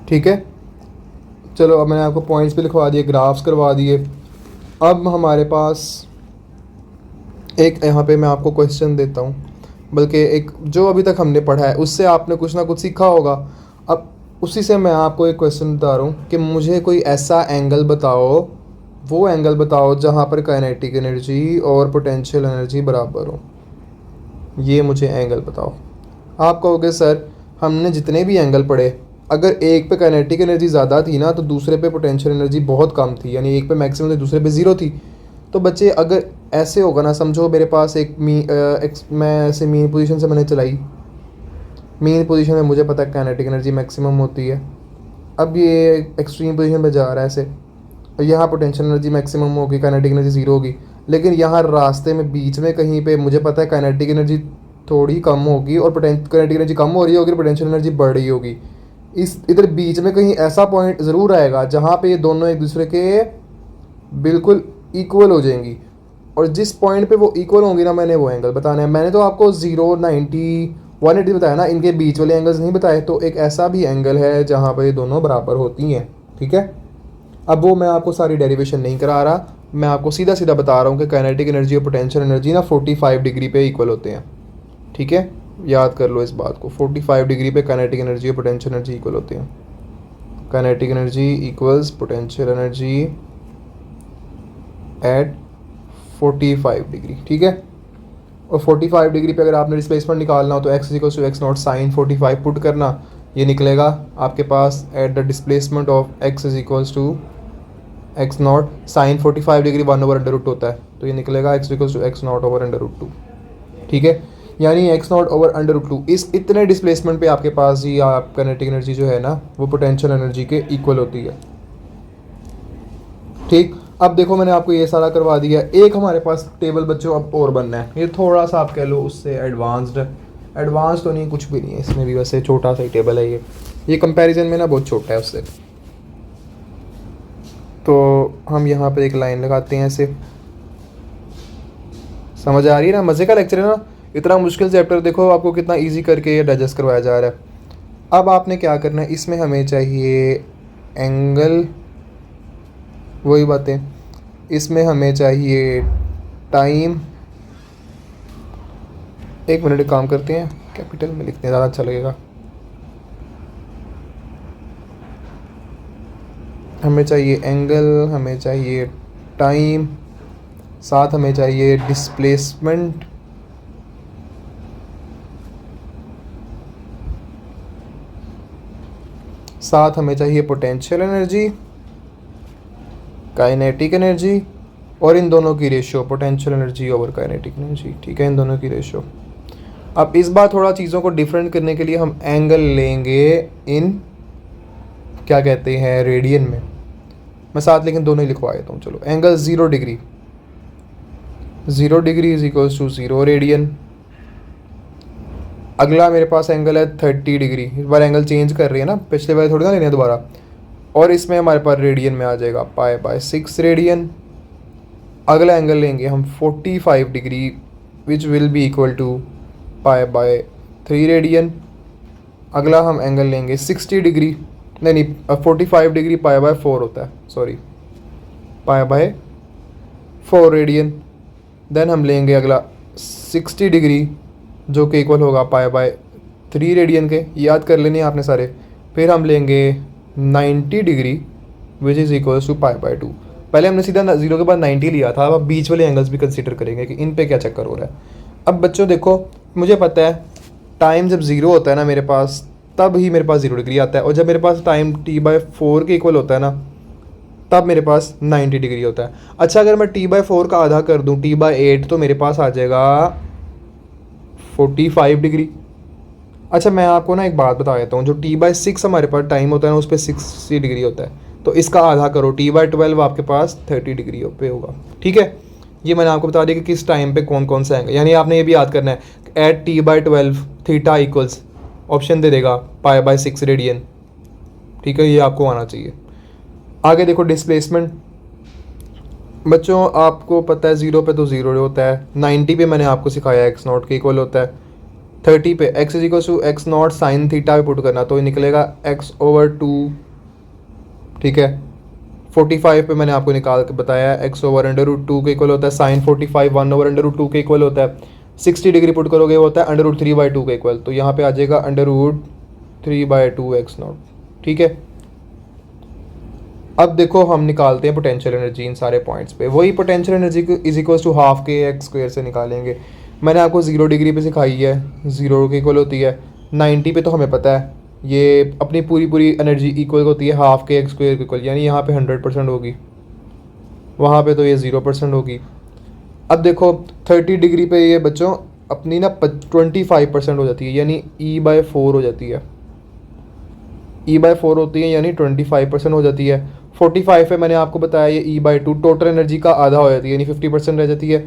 ठीक है, चलो अब मैंने आपको पॉइंट्स भी लिखवा दिए, ग्राफ्स करवा दिए। अब हमारे पास एक यहाँ पे मैं आपको क्वेश्चन देता हूँ, बल्कि एक जो अभी तक हमने पढ़ा है उससे आपने कुछ ना कुछ सीखा होगा। अब उसी से मैं आपको एक क्वेश्चन बता रहा हूँ कि मुझे कोई ऐसा एंगल बताओ, वो एंगल बताओ जहाँ पर काइनेटिक एनर्जी और पोटेंशियल एनर्जी बराबर हो। ये मुझे एंगल बताओ। आप कहोगे सर हमने जितने भी एंगल पढ़े, अगर एक पे काइनेटिक एनर्जी ज़्यादा थी ना तो दूसरे पे पोटेंशियल एनर्जी बहुत कम थी, यानी एक पे मैक्सिमम थी दूसरे पे ज़ीरो थी। तो बच्चे अगर ऐसे होगा ना, समझो मेरे पास मैं ऐसे मीन पोजीशन से मैंने चलाई, मीन पोजीशन में मुझे पता है काइनेटिक एनर्जी मैक्सिमम होती है। अब ये एक्सट्रीम पोजीशन पे जा रहा है ऐसे, यहाँ पोटेंशियल एनर्जी मैक्सिमम होगी, काइनेटिक एनर्जी ज़ीरो होगी। लेकिन यहाँ रास्ते में बीच में कहीं पे मुझे पता है काइनेटिक एनर्जी थोड़ी कम होगी और काइनेटिक एनर्जी कम हो रही होगी और पोटेंशियल एनर्जी बढ़ रही होगी। इस इधर बीच में कहीं ऐसा पॉइंट ज़रूर आएगा जहाँ पे ये दोनों एक दूसरे के बिल्कुल इक्वल हो जाएंगी, और जिस पॉइंट पे वो इक्वल होंगी ना, मैंने वो एंगल बताना है। मैंने तो आपको 0, 90, 180 बताया ना, इनके बीच वाले एंगल्स नहीं बताए। तो एक ऐसा भी एंगल है जहाँ पर ये दोनों बराबर होती हैं, ठीक है। अब वो मैं आपको सारी डेरिवेशन नहीं करा रहा, मैं आपको सीधा सीधा बता रहा हूँ कि काइनेटिक एनर्जी और पोटेंशियल एनर्जी ना 45 डिग्री पे इक्वल होते हैं, ठीक है। याद कर लो इस बात को, 45 डिग्री पे काइनेटिक एनर्जी और पोटेंशियल एनर्जी इक्वल होते हैं। Kinetic energy equals potential energy at 45 degree, ठीक है। और 45 डिग्री पे अगर आपने डिस्प्लेसमेंट निकालना हो तो x equals to x not sine 45 put करना, ये निकलेगा आपके पास at the displacement of x is equals to x not sine 45 degree 1/√2 होता है, तो ये निकलेगा x equals to x not over √2। ठीक है, यानी x नॉट ओवर √2 इस इतने डिस्प्लेसमेंट पे आपके पास ही आप काइनेटिक एनर्जी जो है ना वो पोटेंशियल एनर्जी के इक्वल होती है। ठीक, अब देखो मैंने आपको ये सारा करवा दिया। एक हमारे पास टेबल बच्चों अब और बनना है, ये थोड़ा सा आप कह लो उससे एडवांस्ड, एडवांस तो नहीं, कुछ भी नहीं है इसमें भी, वैसे छोटा सा ही टेबल है ये कंपैरिजन में ना बहुत छोटा है उससे। तो हम यहाँ पर एक लाइन लगाते हैं ऐसे, समझ आ रही है ना? मज़े का लेक्चर है ना, इतना मुश्किल चैप्टर देखो आपको कितना इजी करके ये डाइजेस्ट करवाया जा रहा है। अब आपने क्या करना है, इसमें हमें चाहिए एंगल, वही बातें, इसमें हमें चाहिए टाइम। एक मिनट काम करते हैं, कैपिटल में लिखते हैं ज़्यादा अच्छा लगेगा। हमें चाहिए एंगल, हमें चाहिए टाइम, साथ हमें चाहिए डिस्प्लेसमेंट, साथ हमें चाहिए पोटेंशियल एनर्जी, काइनेटिक एनर्जी, और इन दोनों की ratio, potential energy over kinetic energy. ठीक है, इन दोनों की रेशियो। अब इस बार थोड़ा चीज़ों को डिफरेंट करने के लिए हम एंगल लेंगे इन, क्या कहते हैं, रेडियन में। मैं साथ लेकिन दोनों ही लिखवा देता हूँ। चलो, angle 0 degree, 0 degree is equals to 0 radian. अगला मेरे पास एंगल है 30 डिग्री, इस बार एंगल चेंज कर रही है ना, पिछले बार थोड़ी ना लेने दोबारा, और इसमें हमारे पास रेडियन में आ जाएगा π/6 रेडियन। अगला एंगल लेंगे हम 45 डिग्री which will be equal to π/3 radian. अगला हम एंगल लेंगे 60 डिग्री, नहीं 45 डिग्री π/4 होता है, सॉरी π/4 रेडियन। देन हम लेंगे अगला 60 डिग्री जो कि इक्वल होगा π/3 रेडियन के, याद कर लेने आपने सारे। फिर हम लेंगे 90 degree which is equals to π/2। पहले हमने सीधा 0 के बाद 90 लिया था, अब बीच वाले एंगल्स भी कंसीडर करेंगे कि इन पे क्या चक्कर हो रहा है। अब बच्चों देखो, मुझे पता है टाइम जब 0 होता है ना मेरे पास, तब ही मेरे पास 0 डिग्री आता है, और जब मेरे पास टाइम t/4 के इक्वल होता है ना, तब मेरे पास 90 डिग्री होता है। अच्छा, अगर मैं t/4 का आधा कर दूँ t/8, तो मेरे पास आ जाएगा 45 डिग्री। अच्छा, मैं आपको ना एक बात बता देता हूँ, जो t/6 हमारे पास टाइम होता है ना, उस पर 60 डिग्री होता है, तो इसका आधा करो, t/12 आपके पास 30 डिग्री पे होगा। ठीक है, ये मैंने आपको बता दिया कि किस टाइम पे कौन कौन सा एंगल, यानी आपने ये भी याद करना है at t/12 theta equals, option दे देगा π/6 रेडियन। ठीक है, ये आपको आना चाहिए। आगे देखो डिस्प्लेसमेंट, बच्चों आपको पता है 0 पे तो 0 होता है, 90 पे मैंने आपको सिखाया एक्स नॉट के इक्वल होता है, 30 पे x is equal to x not sine theta पे पुट करना, तो ये निकलेगा x/2। ठीक है, 45 पे मैंने आपको निकाल के बताया x/√2 के इक्वल होता है, साइन 45 1/√2 के इक्वल होता है। 60 डिग्री पुट करोगे होता है √3/2 के इक्वल, तो यहाँ पे आ जाएगा √3/2 एक्स नॉट। ठीक है, अब देखो हम निकालते हैं पोटेंशियल एनर्जी इन सारे पॉइंट्स पे। वही पोटेंशियल एनर्जी को इज इक्वल्स टू हाफ के एक्स स्क्वायर से निकालेंगे। मैंने आपको 0 डिग्री पे सिखाई है, 0 के इक्वल होती है। 90 पे तो हमें पता है ये अपनी पूरी एनर्जी इक्वल होती है हाफ के एक्स स्क्वायर के इक्वल, यानी यहाँ पे 100% होगी, वहाँ पे तो ये 0% होगी। अब देखो 30 डिग्री पे ये बच्चों अपनी ना 25% हो जाती है, यानी e/4 हो जाती है, e/4 होती है यानी 25% हो जाती है। 45 पे मैंने आपको बताया ये e/2 टोटल एनर्जी का आधा हो जाती है, यानी 50% रह जाती है।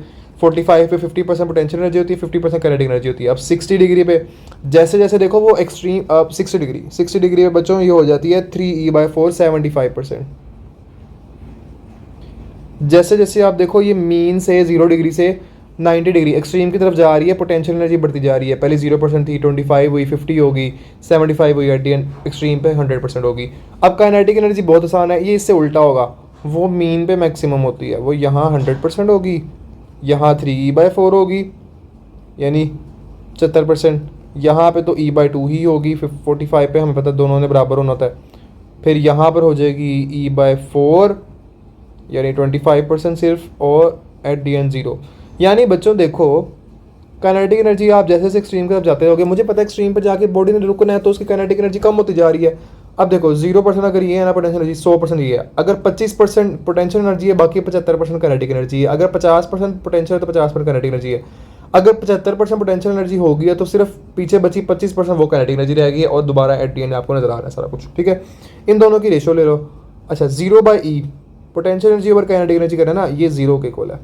45 पे 50% पोटेंशियल एनर्जी होती है, 50% काइनेटिक एनर्जी होती है। अब 60 डिग्री पे जैसे जैसे देखो वो एक्सट्रीम, अब 60 डिग्री पे बच्चों ये हो जाती है 3e/4 75%। जैसे जैसे आप देखो ये मीन से 0 डिग्री से 90 डिग्री एक्सट्रीम की तरफ जा रही है, पोटेंशियल एनर्जी बढ़ती जा रही है। पहले 0% थी, 25 हुई, 50 होगी, 75 हुई, एट दी एंड एक्सट्रीम पे 100% होगी। अब काइनेटिक एनर्जी बहुत आसान है, ये इससे उल्टा होगा, वो मीन पे मैक्सिमम होती है, वो यहाँ 100% होगी, यहाँ 3e/4 होगी यानी 70%, यहाँ पे तो e/2 ही होगी। 45 पे हमें पता दोनों ने बराबर होना होता है। फिर यहाँ पर हो जाएगी e/4 यानी 25% सिर्फ, और एट दी एंड 0। यानी बच्चों देखो काइनेटिक एनर्जी आप जैसे जैसे एक्सट्रीम की तरफ जाते रहोगे, मुझे पता है एक्सट्रीम पर जाके बॉडी ने रुकना है तो उसकी काइनेटिक एनर्जी कम होती जा रही है, अब देखो 0% अगर ये है ना पोटेंशियल एनर्जी, 100% ये है। अगर 25% पोटेंशियल एनर्जी है, बाकी 75% काइनेटिक एनर्जी है। अगर 50% पोटेंशियल है तो 50% काइनेटिक एनर्जी है। अगर 75% पोटेंशियल एनर्जी होगी है तो सिर्फ पीछे बची 25% वो काइनेटिक एनर्जी रहेगी, और दोबारा एट दी एंड आपको नजर आ रहा है सारा कुछ, ठीक है। इन दोनों की रेशो ले लो। अच्छा, 0/E potential energy over kinetic energy करें ना, ये 0 के इक्वल है।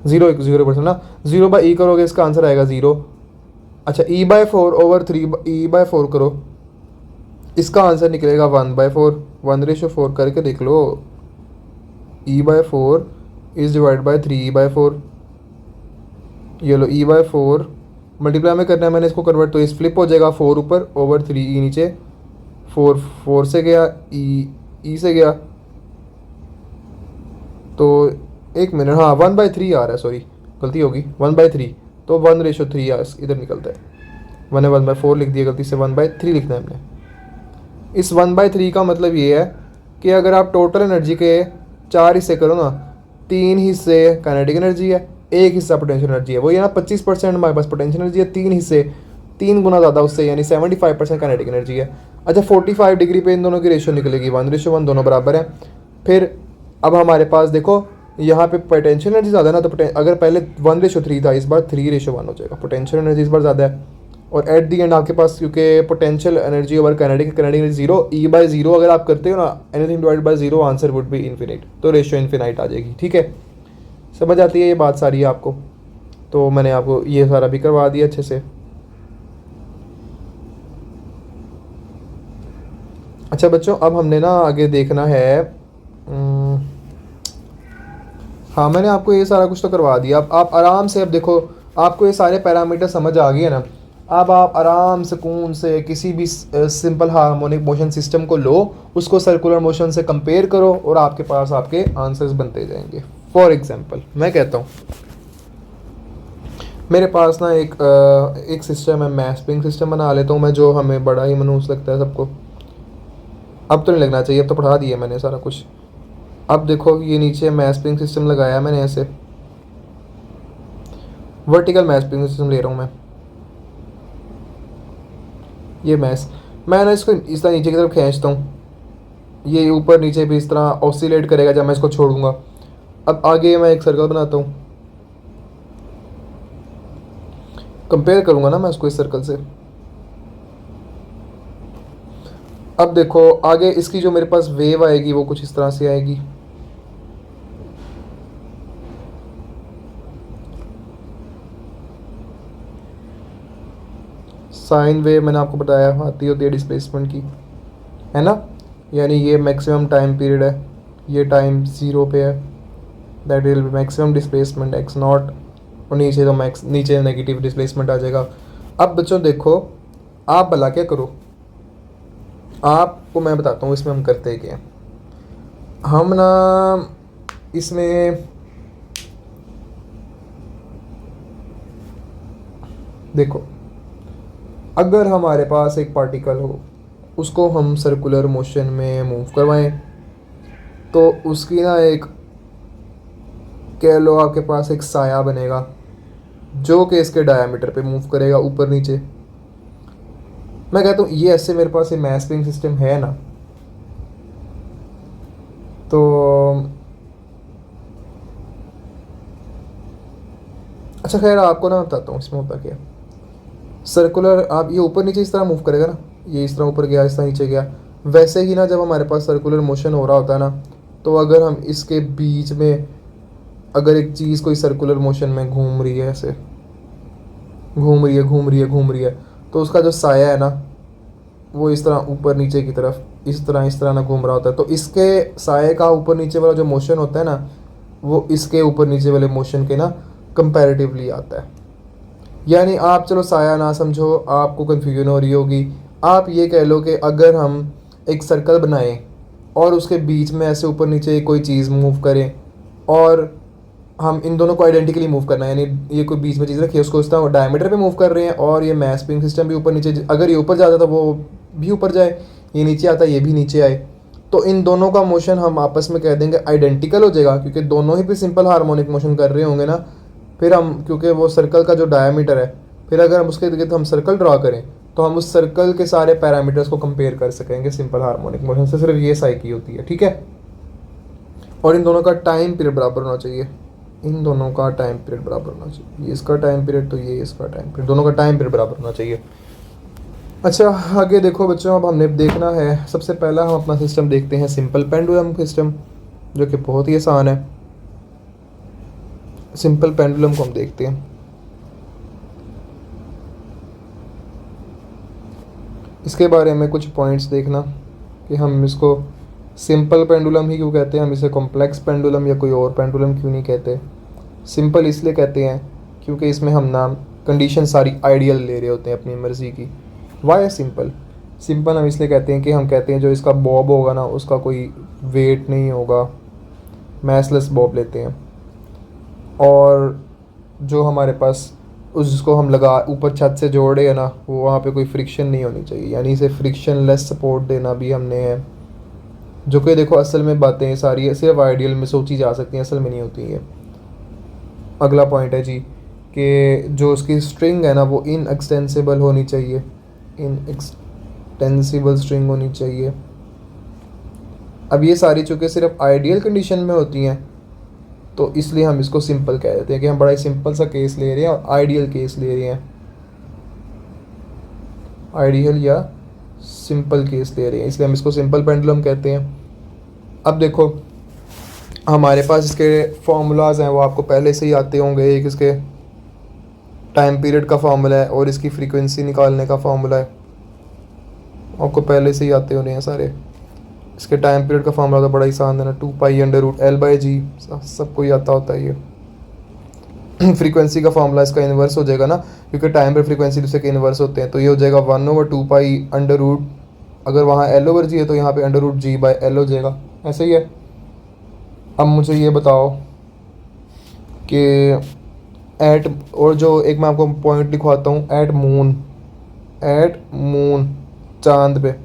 0% ना, 0/E करोगे इसका आंसर आएगा 0। अच्छा, E/4 ओवर 3 E/4 करो, इसका आंसर निकलेगा 1/4। 1/4 करके देख लो। E/4 is divide by 3E/4। ये लो E/4 मल्टीप्लाई में करना है मैंने इसको कन्वर्ट, तो इस फ्लिप हो जाएगा, 4 ऊपर ओवर 3E नीचे। 4 से गया, E से गया, तो एक मिनट, हाँ 1/3 आ रहा है, सॉरी गलती होगी, 1/3, तो 1:3 इधर निकलता है। मैंने 1/4 लिख दिया गलती से, 1/3 लिखना है हमने। इस 1/3 का मतलब ये है कि अगर आप टोटल एनर्जी के 4 हिस्से करो ना, 3 हिस्से काइनेटिक एनर्जी है, 1 हिस्सा पोटेंशियल एनर्जी है। वो ये ना 25% हमारे पास पोटेंशियल एनर्जी है, 3 हिस्से 3 गुना ज़्यादा उससे, यानी 75% काइनेटिक एनर्जी है। अच्छा, 45 डिग्री पे इन दोनों की रेशियो निकलेगी 1:1, दोनों बराबर है। फिर अब हमारे पास देखो यहाँ पे पोटेंशियल एनर्जी ज़्यादा है ना, तो अगर पहले 1:3 था, इस बार 3:1 हो जाएगा। पोटेंशियल एनर्जी इस बार ज़्यादा है, और एट दी एंड आपके पास क्योंकि potential energy over kinetic energy 0, E/0 अगर आप करते हो ना, anything divide bye 0, answer would be infinite, तो रेशियो इन्फिनाइट आ जाएगी, ठीक है। समझ आती है ये बात सारी आपको? तो मैंने आपको ये सारा भी करवा दिया अच्छे से। अच्छा बच्चों, अब हमने ना आगे देखना है, हाँ मैंने आपको ये सारा कुछ तो करवा दिया। अब आप आराम से, अब देखो आपको ये सारे पैरामीटर समझ आ गए ना, अब आप आराम सुकून से किसी भी सिंपल हार्मोनिक मोशन सिस्टम को लो, उसको सर्कुलर मोशन से कंपेयर करो, और आपके पास आपके आंसर्स बनते जाएंगे। फॉर एग्जांपल मैं कहता हूँ, मेरे पास ना एक सिस्टम है, मैं स्प्रिंग सिस्टम बना लेता हूँ मैं, जो हमें बड़ा ही मनहूस लगता है सबको। अब तो नहीं लगना चाहिए, अब तो पढ़ा दिया मैंने सारा कुछ। अब देखो ये नीचे मैथ स्प्रिंग सिस्टम लगाया मैंने, ऐसे वर्टिकल मैथ स्प्रिंग सिस्टम ले रहा हूँ मैं। ये मैं ना इसको इस तरह नीचे की तरफ खींचता हूँ, ये ऊपर नीचे भी इस तरह ऑसिलेट करेगा जब मैं इसको छोड़ूंगा। अब आगे मैं एक सर्कल बनाता हूँ, कंपेयर करूँगा ना मैं इसको इस सर्कल से। अब देखो आगे इसकी जो मेरे पास वेव आएगी वो कुछ इस तरह से आएगी। साइन वेव मैंने आपको बताया आती होती है डिस्प्लेसमेंट की, है ना। यानी ये मैक्सिमम टाइम पीरियड है, ये टाइम 0 पे है, that will B maximum displacement x0, और नीचे तो नीचे नेगेटिव डिस्प्लेसमेंट आ जाएगा। अब बच्चों देखो, आप भला क्या करो, आपको मैं बताता हूँ इसमें हम करते क्या हैं। हम ना इसमें देखो, अगर हमारे पास एक पार्टिकल हो, उसको हम सर्कुलर मोशन में मूव करवाएं, तो उसकी ना एक, कह लो आपके पास एक साया बनेगा जो कि इसके डायमीटर पे मूव करेगा ऊपर नीचे। मैं कहता हूँ ये ऐसे मेरे पास ये मैथ स्प्रिंग सिस्टम है ना, तो अच्छा खैर आपको ना बताता हूँ इसमें होता क्या। सर्कुलर, आप ये ऊपर नीचे इस तरह मूव करेगा ना, ये इस तरह ऊपर गया, इस तरह नीचे गया। वैसे ही ना जब हमारे पास सर्कुलर मोशन हो रहा होता है ना, तो अगर हम इसके बीच में अगर एक चीज़ कोई सर्कुलर मोशन में घूम रही है, ऐसे घूम रही है, तो उसका जो साया है ना, वो इस तरह ऊपर नीचे की तरफ इस तरह ना घूम रहा होता है। तो इसके साये का ऊपर नीचे वाला जो मोशन होता है ना, वो इसके ऊपर नीचे वाले मोशन के ना कंपैरेटिवली आता है। यानी आप चलो साया ना समझो, आपको कन्फ्यूजन हो रही होगी। आप ये कह लो कि अगर हम एक सर्कल बनाएं और उसके बीच में ऐसे ऊपर नीचे कोई चीज़ मूव करें, और हम इन दोनों को आइडेंटिकली मूव करना है, यानी ये कोई बीच में चीज़ रखी है, उसको इस तरह डायमीटर पे मूव कर रहे हैं, और ये मैथ स्प्रिंग सिस्टम भी ऊपर नीचे, अगर ये ऊपर जाता तो वो भी ऊपर जाए, ये नीचे आता ये भी नीचे आए, तो इन दोनों का मोशन हम आपस में कह देंगे आइडेंटिकल हो जाएगा, क्योंकि दोनों ही पे सिंपल हार्मोनिक मोशन कर रहे होंगे ना। फिर हम, क्योंकि वो सर्कल का जो डायमीटर है, फिर अगर हम उसके इर्द गिर्द हम सर्कल ड्रा करें, तो हम उस सर्कल के सारे पैरामीटर्स को कंपेयर कर सकेंगे सिंपल हार्मोनिक मोशन से। सिर्फ ये साइकी होती है, ठीक है। और इन दोनों का टाइम पीरियड बराबर होना चाहिए, इन दोनों का टाइम पीरियड बराबर होना चाहिए। ये इसका टाइम पीरियड तो ये इसका टाइम पीरियड, दोनों का टाइम पीरियड बराबर होना चाहिए। अच्छा आगे देखो बच्चों, अब हमने देखना है सबसे पहला हम अपना सिस्टम देखते हैं सिंपल पेंडुलम सिस्टम, जो कि बहुत ही आसान है। सिंपल पेंडुलम को हम देखते हैं। इसके बारे में कुछ पॉइंट्स देखना कि हम इसको सिंपल पेंडुलम ही क्यों कहते हैं, हम इसे कॉम्प्लेक्स पेंडुलम या कोई और पेंडुलम क्यों नहीं कहते। सिंपल इसलिए कहते हैं क्योंकि इसमें हम नाम कंडीशन सारी आइडियल ले रहे होते हैं अपनी मर्ज़ी की। वाई है सिंपल? सिंपल हम इसलिए कहते हैं कि हम कहते हैं जो इसका बॉब होगा ना उसका कोई वेट नहीं होगा, मैसलेस बॉब लेते हैं। और जो हमारे पास उसको हम लगा ऊपर छत से जोड़े है ना, वो वहाँ पे कोई फ्रिक्शन नहीं होनी चाहिए, यानी इसे फ्रिक्शन लेस सपोर्ट देना भी हमने है। जो कि देखो असल में बातें सारी सिर्फ आइडियल में सोची जा सकती हैं, असल में नहीं होती हैं। अगला पॉइंट है जी कि जो उसकी स्ट्रिंग है ना वो इन एक्सटेंसिबल होनी चाहिए, इन एक्सटेंसिबल स्ट्रिंग होनी चाहिए। अब ये सारी चूँकि सिर्फ आइडियल कंडीशन में होती हैं तो इसलिए हम इसको सिंपल कह देते हैं कि हम बड़ा ही सिंपल सा केस ले रहे हैं और आइडियल केस ले रहे हैं, आइडियल या सिंपल केस ले रहे हैं, इसलिए हम इसको सिंपल पेंडुलम कहते हैं। अब देखो हमारे पास इसके फार्मूलाज हैं, वो आपको पहले से ही आते होंगे। एक इसके टाइम पीरियड का फार्मूला है और इसकी फ्रीक्वेंसी निकालने का फार्मूला है, आपको पहले से ही आते होने हैं सारे। इसके टाइम पीरियड का फार्मूला तो बड़ा ही आसान है ना, 2π√L/g, सबको ही आता होता है ये। फ्रीक्वेंसी का फार्मूला इसका इन्वर्स हो जाएगा ना, क्योंकि टाइम पर फ्रीक्वेंसी दूसरे के इन्वर्स होते हैं, तो ये हो जाएगा 1/2π अगर वहाँ L/g है तो यहाँ पे √g/L हो जाएगा, ऐसे ही है। अब मुझे ये बताओ कि एट, और जो एक मैं आपको पॉइंट लिखवाता हूँ, एट मून चांद पे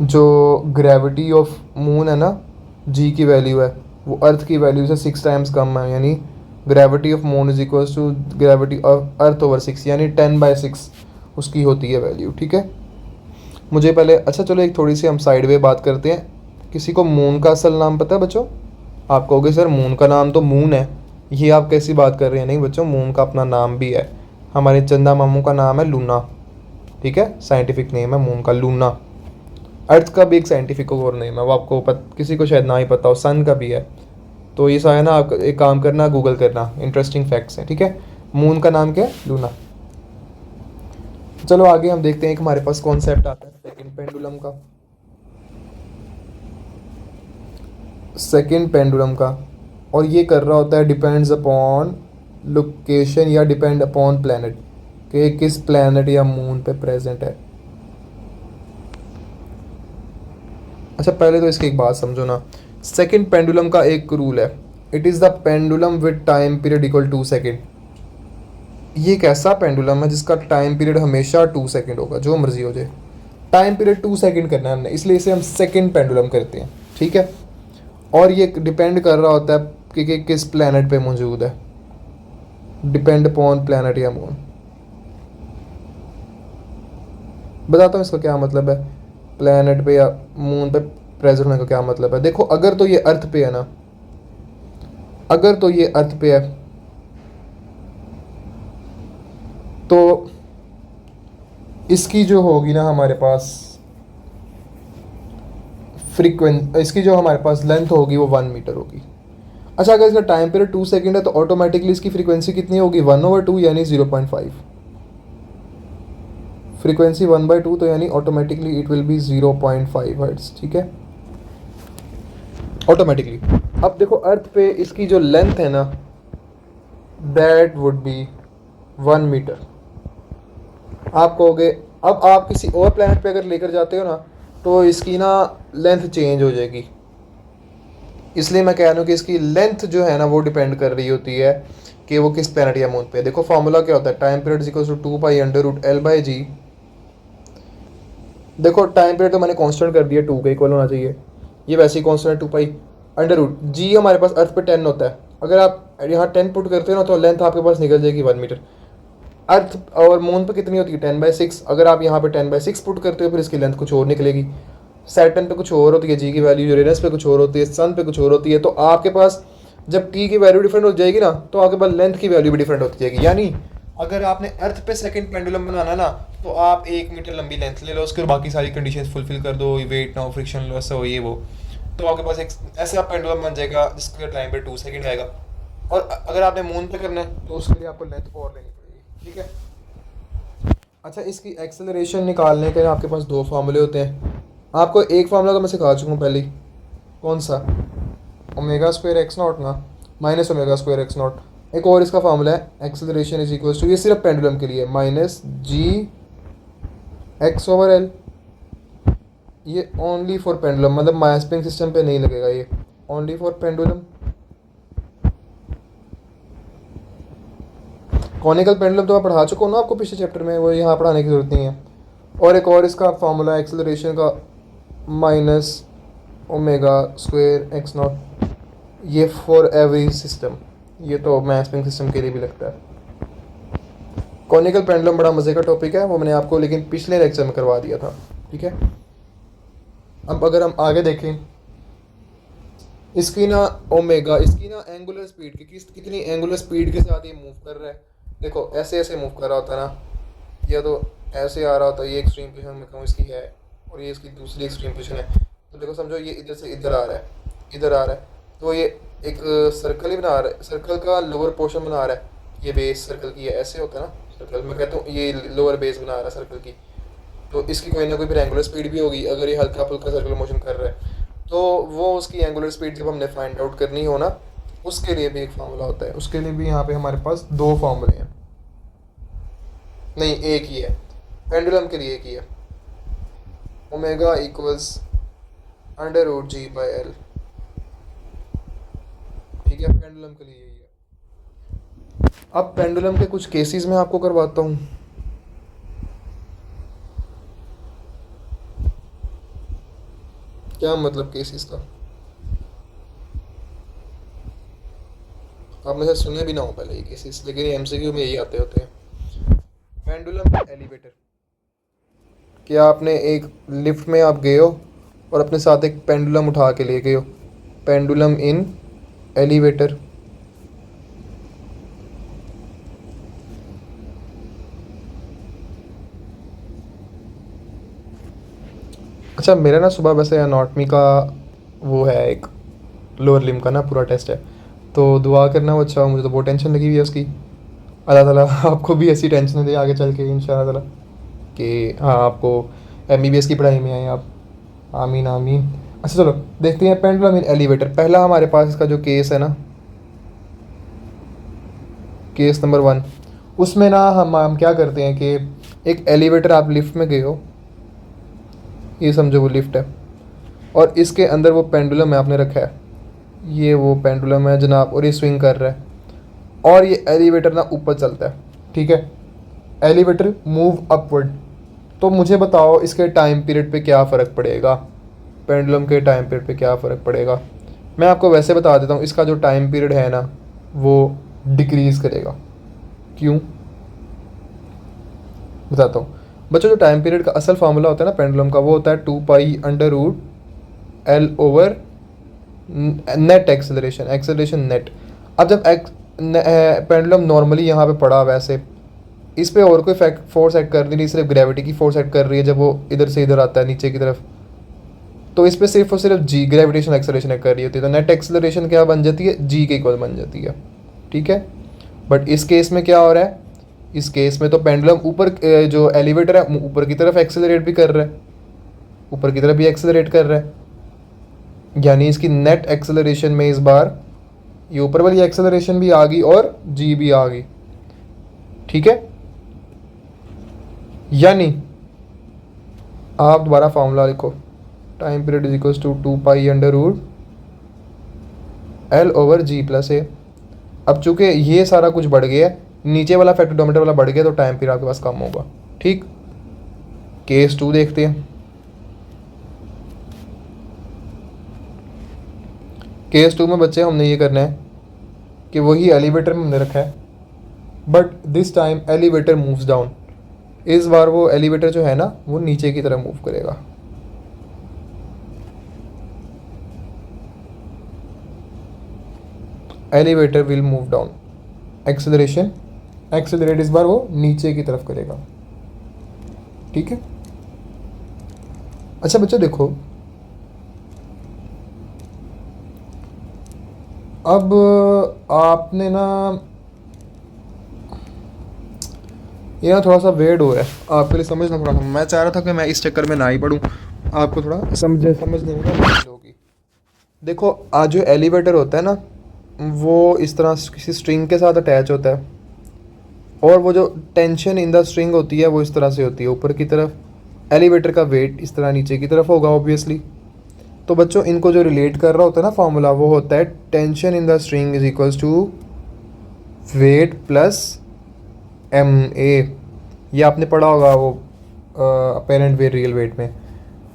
जो ग्रेविटी ऑफ मून है ना, जी की वैल्यू है वो अर्थ की वैल्यू से 6 टाइम्स कम है, यानी gravity of moon is equals to gravity of earth over 6, यानी 10/6 उसकी होती है वैल्यू, ठीक है। मुझे पहले अच्छा चलो एक थोड़ी सी हम साइड वे बात करते हैं। किसी को मून का असल नाम पता है बच्चों? आप कहोगे सर मून का नाम तो मून है, ये आप कैसी बात कर रहे हैं? नहीं बच्चों, मून का अपना नाम भी है। हमारे चंदा मामू का नाम है लूना, ठीक है, साइंटिफिक नेम है मून का लूना। अर्थ का भी एक साइंटिफिक और नेम है, वो आपको किसी को शायद ना ही पता हो, सन का भी है। तो ये सारा ना आप एक काम करना, गूगल करना, इंटरेस्टिंग फैक्ट्स हैं, ठीक है। मून का नाम क्या है? लूना। चलो आगे हम देखते हैं कि हमारे पास कॉन्सेप्ट आता है सेकंड पेंडुलम का। सेकंड पेंडुलम का, और ये कर रहा होता है डिपेंड्स अपॉन लोकेशन या डिपेंड अपॉन प्लैनेट, कि किस प्लैनेट या मून पे प्रेजेंट है। अच्छा पहले तो इसकी एक बात समझो ना, सेकंड पेंडुलम का एक रूल है, it is the pendulum with time period equal 2 second. ये एक ऐसा पेंडुलम है जिसका टाइम पीरियड हमेशा 2 सेकेंड होगा, जो मर्जी हो जाए, टाइम पीरियड 2 सेकेंड करना है हमने, इसलिए इसे हम सेकंड पेंडुलम करते हैं, ठीक है। और ये डिपेंड कर रहा होता है कि किस प्लैनेट पे मौजूद है, डिपेंड अपॉन प्लैनेट या मून। बताता हूँ इसका क्या मतलब है, प्लैनेट पे या मून पे प्रेजेंट होने का क्या मतलब है। देखो अगर तो ये अर्थ पे है ना, अगर तो ये अर्थ पे है तो इसकी जो होगी ना हमारे पास इसकी जो हमारे पास लेंथ होगी वो 1 मीटर होगी। अच्छा अगर इसका टाइम पीरियड 2 सेकेंड है तो ऑटोमेटिकली इसकी फ्रीक्वेंसी कितनी होगी? 1/2 यानी 0.5। फ्रीक्वेंसी 1/2 तो यानी automatically it will be 0.5 hertz, ठीक है, ऑटोमेटिकली। अब देखो अर्थ पे इसकी जो लेंथ है ना, दैट वुड बी 1 मीटर। आप कहोगे अब आप किसी और प्लैनेट पे अगर लेकर जाते हो ना तो इसकी ना लेंथ चेंज हो जाएगी, इसलिए मैं कह रहा हूँ कि इसकी लेंथ जो है ना वो डिपेंड कर रही होती है कि वो किस प्लैनेट या मून पे। देखो फॉर्मूला क्या होता है, time period is equal to 2π√L/g। देखो टाइम पीरियड तो मैंने कांस्टेंट कर दिया, 2 के इक्वल होना चाहिए, ये वैसे ही कांस्टेंट है 2π√g। हमारे पास अर्थ पे 10 होता है, अगर आप यहाँ 10 पुट करते हो ना तो लेंथ आपके पास निकल जाएगी 1 मीटर। अर्थ और मून पे कितनी होती है 10/6। अगर आप यहाँ पे 10/6 पुट करते हो फिर इसकी लेंथ कुछ और निकलेगी। सैटर्न पे कुछ और होती है जी की वैल्यू, यूरेनस पे कुछ और होती है, सन पे कुछ और होती है। तो आपके पास जब टी की वैल्यू डिफरेंट हो जाएगी ना तो आपके पास लेंथ की वैल्यू भी डिफरेंट होती जाएगी। यानी अगर आपने अर्थ पे सेकंड पेंडुलम बनाना ना तो आप 1 मीटर लंबी लेंथ ले लो, उसके बाकी सारी कंडीशंस फुलफिल कर दो, वेट ना हो, फ्रिक्शन लॉस हो, ये वो, तो आपके पास एक ऐसा पेंडुलम बन जाएगा जिसका टाइम पे 2 सेकंड आएगा। और अगर आपने मून पे करना है तो उसके लिए आपको लेंथ और लेनी पड़ेगी। ठीक है। अच्छा, इसकी एक्सेलरेशन निकालने के आपके पास दो फार्मूले होते हैं। आपको एक फार्मूला तो मैं सिखा चुका हूँ पहले ही। कौन सा? ओमेगा स्क्वायर एक्स नॉट ना, minus omega square X not. एक और इसका फार्मूला है, एक्सेलरेशन इज इक्वल टू, ये सिर्फ पेंडुलम के लिए, माइनस जी एक्स ओवर एल। ये ओनली फॉर पेंडुलम, मतलब मास स्प्रिंग सिस्टम पे नहीं लगेगा, ये only for pendulum. Conical pendulum तो मैं पढ़ा चुका हूँ ना आपको पिछले चैप्टर में, वो यहाँ पढ़ाने की जरूरत नहीं है। और एक और इसका फार्मूला एक्सेलरेशन का, minus omega square X not, ये फॉर एवरी सिस्टम। ये तो मैथ स्प्रिंग सिस्टम के लिए भी लगता है। कॉनिकल पेंडुलम बड़ा मज़े का टॉपिक है, वो मैंने आपको लेकिन पिछले लेक्चर में करवा दिया था। ठीक है। अब अगर हम आगे देखें, इसकी ना ओमेगा, इसकी ना एंगुलर स्पीड की कितनी एंगुलर स्पीड के साथ ये मूव कर रहा है। देखो ऐसे ऐसे मूव कर रहा होता है ना, या तो ऐसे आ रहा होता है, ये एक्सट्रीम पोजिशन में कहूँ इसकी है, और ये इसकी दूसरी एक्सट्रीम पोजिशन है। तो देखो समझो ये इधर से इधर आ रहा है, इधर आ रहा है, तो ये एक सर्कल ही बना रहा है, सर्कल का लोअर पोर्शन बना रहा है। ये बेस सर्कल की है, ऐसे होता है ना सर्कल, मैं कहता हूँ ये लोअर बेस बना रहा है सर्कल की। तो इसकी कोई ना कोई फिर एंगुलर स्पीड भी होगी अगर ये हल्का फुल्का सर्कुलर मोशन कर रहा है। तो वो उसकी एंगुलर स्पीड जब हमने फाइंड आउट करनी हो ना, उसके लिए भी एक फार्मूला होता है। उसके लिए भी यहाँ पे हमारे पास दो फार्मूले हैं, नहीं एक ही है। पेंडुलम के लिए एक ही है, omega equals under root g by L. ठीक है, पेंडुलम के लिए यही है। अब पेंडुलम के कुछ केसेस में आपको करवाता हूँ। क्या मतलब केसेस का? आपने शायद सुने भी ना हो पहले ये केसेस, लेकिन एमसीक्यू में यही आते होते हैं। पेंडुलम एलिवेटर, क्या आपने एक लिफ्ट में आप गए हो और अपने साथ एक पेंडुलम उठा के ले गए हो, पेंडुलम इन एलिवेटर। अच्छा, मेरा ना सुबह वैसे एनाटॉमी का वो है एक, लोअर लिम का ना पूरा टेस्ट है, तो दुआ करना वो अच्छा हो। मुझे तो बहुत टेंशन लगी हुई है उसकी। अल्लाह ताला आपको भी ऐसी टेंशन दे आगे चल के इंशाअल्लाह ताला, कि हाँ आपको एमबीबीएस की पढ़ाई में आए आप। आमीन आमीन। अच्छा चलो देखते हैं पेंडुलम इन एलिवेटर। पहला हमारे पास इसका जो केस है ना, केस नंबर 1, उसमें ना हम क्या करते हैं कि एक एलिवेटर, आप लिफ्ट में गए हो, ये समझो वो लिफ्ट है, और इसके अंदर वो पेंडुलम है आपने रखा है, ये वो पेंडुलम है जनाब, और ये स्विंग कर रहा है, और ये एलिवेटर ना ऊपर चलता है। ठीक है, एलिवेटर मूव अपवर्ड। तो मुझे बताओ इसके टाइम पीरियड पे क्या फ़र्क पड़ेगा, पेंडुलम के टाइम पीरियड पे क्या फ़र्क पड़ेगा। मैं आपको वैसे बता देता हूँ, इसका जो टाइम पीरियड है ना वो डिक्रीज़ करेगा। क्यों बताता हूँ बच्चों। जो टाइम पीरियड का असल फार्मूला होता है ना पेंडुलम का, वो होता है 2 pi under root L over net acceleration, acceleration net. अब जब पेंडुलम नॉर्मली यहाँ पे पड़ा, वैसे इस पर और कोई फोर्स एक्ट कर रही, सिर्फ ग्रेविटी की फोर्स एक्ट कर रही है जब वो इधर से इधर आता है नीचे की तरफ, तो इस पर सिर्फ और सिर्फ जी ग्रेविटेशन एक्सेलरेशन एक्ट कर रही होती है। तो नेट एक्सेलरेशन क्या बन जाती है, जी के इक्वल बन जाती है। ठीक है, बट इस केस में क्या हो रहा है, इस केस में तो पेंडुलम ऊपर, जो एलिवेटर है ऊपर की तरफ एक्सेलरेट भी कर रहा है, ऊपर की तरफ भी एक्सेलरेट कर रहा है, यानी इसकी नेट एक्सेलरेशन में इस बार ये ऊपर वाली एक्सेलरेशन भी आ गई और जी भी आ गई। ठीक है, यानी आप दोबारा फार्मूला लिखो, time period is equals to 2 pi under root L over G plus A. अब चूंकि ये सारा कुछ बढ़ गया है, नीचे वाला फैक्टर डोमीटर वाला बढ़ गया, तो टाइम पीरियड आपके पास कम होगा। ठीक, केस 2 देखते हैं। केस 2 में बच्चे हमने ये करना है कि वही एलिवेटर में हमने रखा है, but this time elevator moves down. इस बार वो एलिवेटर जो है ना वो नीचे की तरफ मूव करेगा। Elevator will move down, acceleration, accelerate इस बार वो नीचे की तरफ करेगा। ठीक है। अच्छा बच्चों देखो, अब आपने ना ये ना थोड़ा सा वेड हो रहा है आपके लिए समझना, थोड़ा सा मैं चाह रहा था कि मैं इस चक्कर में ना ही पढ़ूँ, आपको थोड़ा समझने में ना मुश्किल होगी। देखो आज जो एलिवेटर होता है ना वो इस तरह किसी स्ट्रिंग के साथ अटैच होता है, और वो जो टेंशन इन द स्ट्रिंग होती है वो इस तरह से होती है ऊपर की तरफ। एलिवेटर का वेट इस तरह नीचे की तरफ होगा ऑब्वियसली। तो बच्चों इनको जो रिलेट कर रहा होता है ना फार्मूला, वो होता है tension in the string is equals to weight plus m ए। ये आपने पढ़ा होगा वो अपेरेंट वेट रियल वेट में।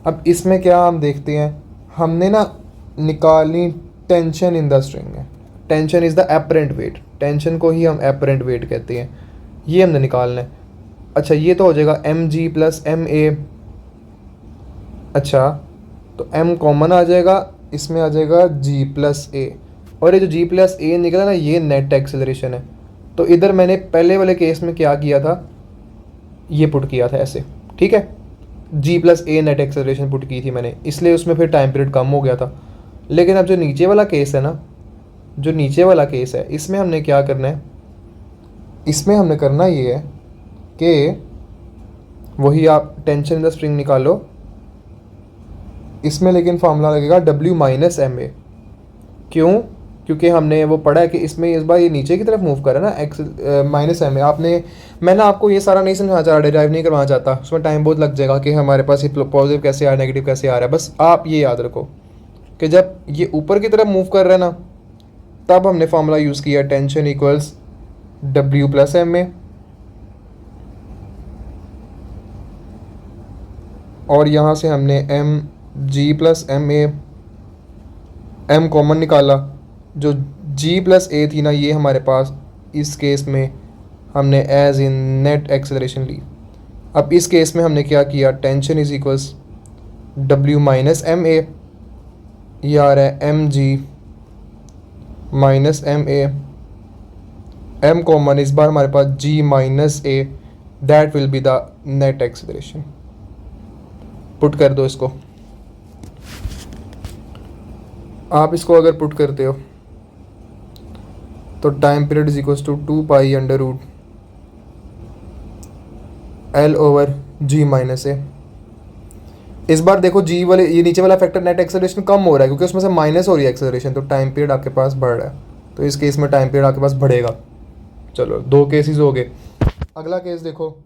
अब इसमें क्या हम देखते हैं, हमने ना निकालनी टेंशन इन द स्ट्रिंग है। Tension is the apparent wait, tension को ही हम एपरेंट वेट कहते हैं, ये हमने निकालना है। अच्छा ये तो हो जाएगा m g plus m a. अच्छा तो m कॉमन आ जाएगा, इसमें आ जाएगा g प्लस ए, और ये जो g प्लस ए निकला ना ये नेट एक्सेलरेशन है। तो इधर मैंने पहले वाले केस में क्या किया था, ये पुट किया था ऐसे, ठीक है, g प्लस ए नेट एक्सेलरेशन पुट की थी मैंने, इसलिए उसमें फिर टाइम पीरियड कम हो गया था। लेकिन अब जो नीचे वाला केस है ना, जो नीचे वाला केस है इसमें हमने क्या करना है, इसमें हमने करना ये है कि वही आप टेंशन इन द स्ट्रिंग निकालो, इसमें लेकिन फार्मूला लगेगा W माइनस एम ए। क्यों? क्योंकि हमने वो पढ़ा है कि इसमें इस बार ये नीचे की तरफ मूव करे ना, एक्स माइनस एम ए। मैं ना आपको ये सारा नहीं समझाना चाह रहा, डिराइव नहीं करवाना चाहता, उसमें टाइम बहुत लग जाएगा कि हमारे पास ये पॉजिटिव कैसे आ रहा है नेगेटिव कैसे आ रहा है। बस आप ये याद रखो कि जब ये ऊपर की तरफ मूव कर रहा है ना, तब हमने फार्मूला यूज़ किया tension equals W plus m a, और यहाँ से हमने एम जी प्लस एम ए, एम कॉमन निकाला, जो जी प्लस ए थी ना ये हमारे पास इस केस में हमने एज इन नेट एक्सेलरेशन ली। अब इस केस में हमने क्या किया, tension is equals W minus M ए, ये आ रहा है एम जी माइनस एम ए, एम कॉमन इस बार हमारे पास G minus A, that will be the net acceleration. Put कर दो इसको, आप इसको अगर पुट करते हो तो time period is equals to 2 pi under root L over G minus A. इस बार देखो G वाले ये नीचे वाला फैक्टर नेट एक्सेलरेशन कम हो रहा है क्योंकि उसमें से माइनस हो रही है एक्सेलरेशन, तो टाइम पीरियड आपके पास बढ़ रहा है, तो इस केस में टाइम पीरियड आपके पास बढ़ेगा। चलो 2 केसेस हो गए। अगला केस देखो,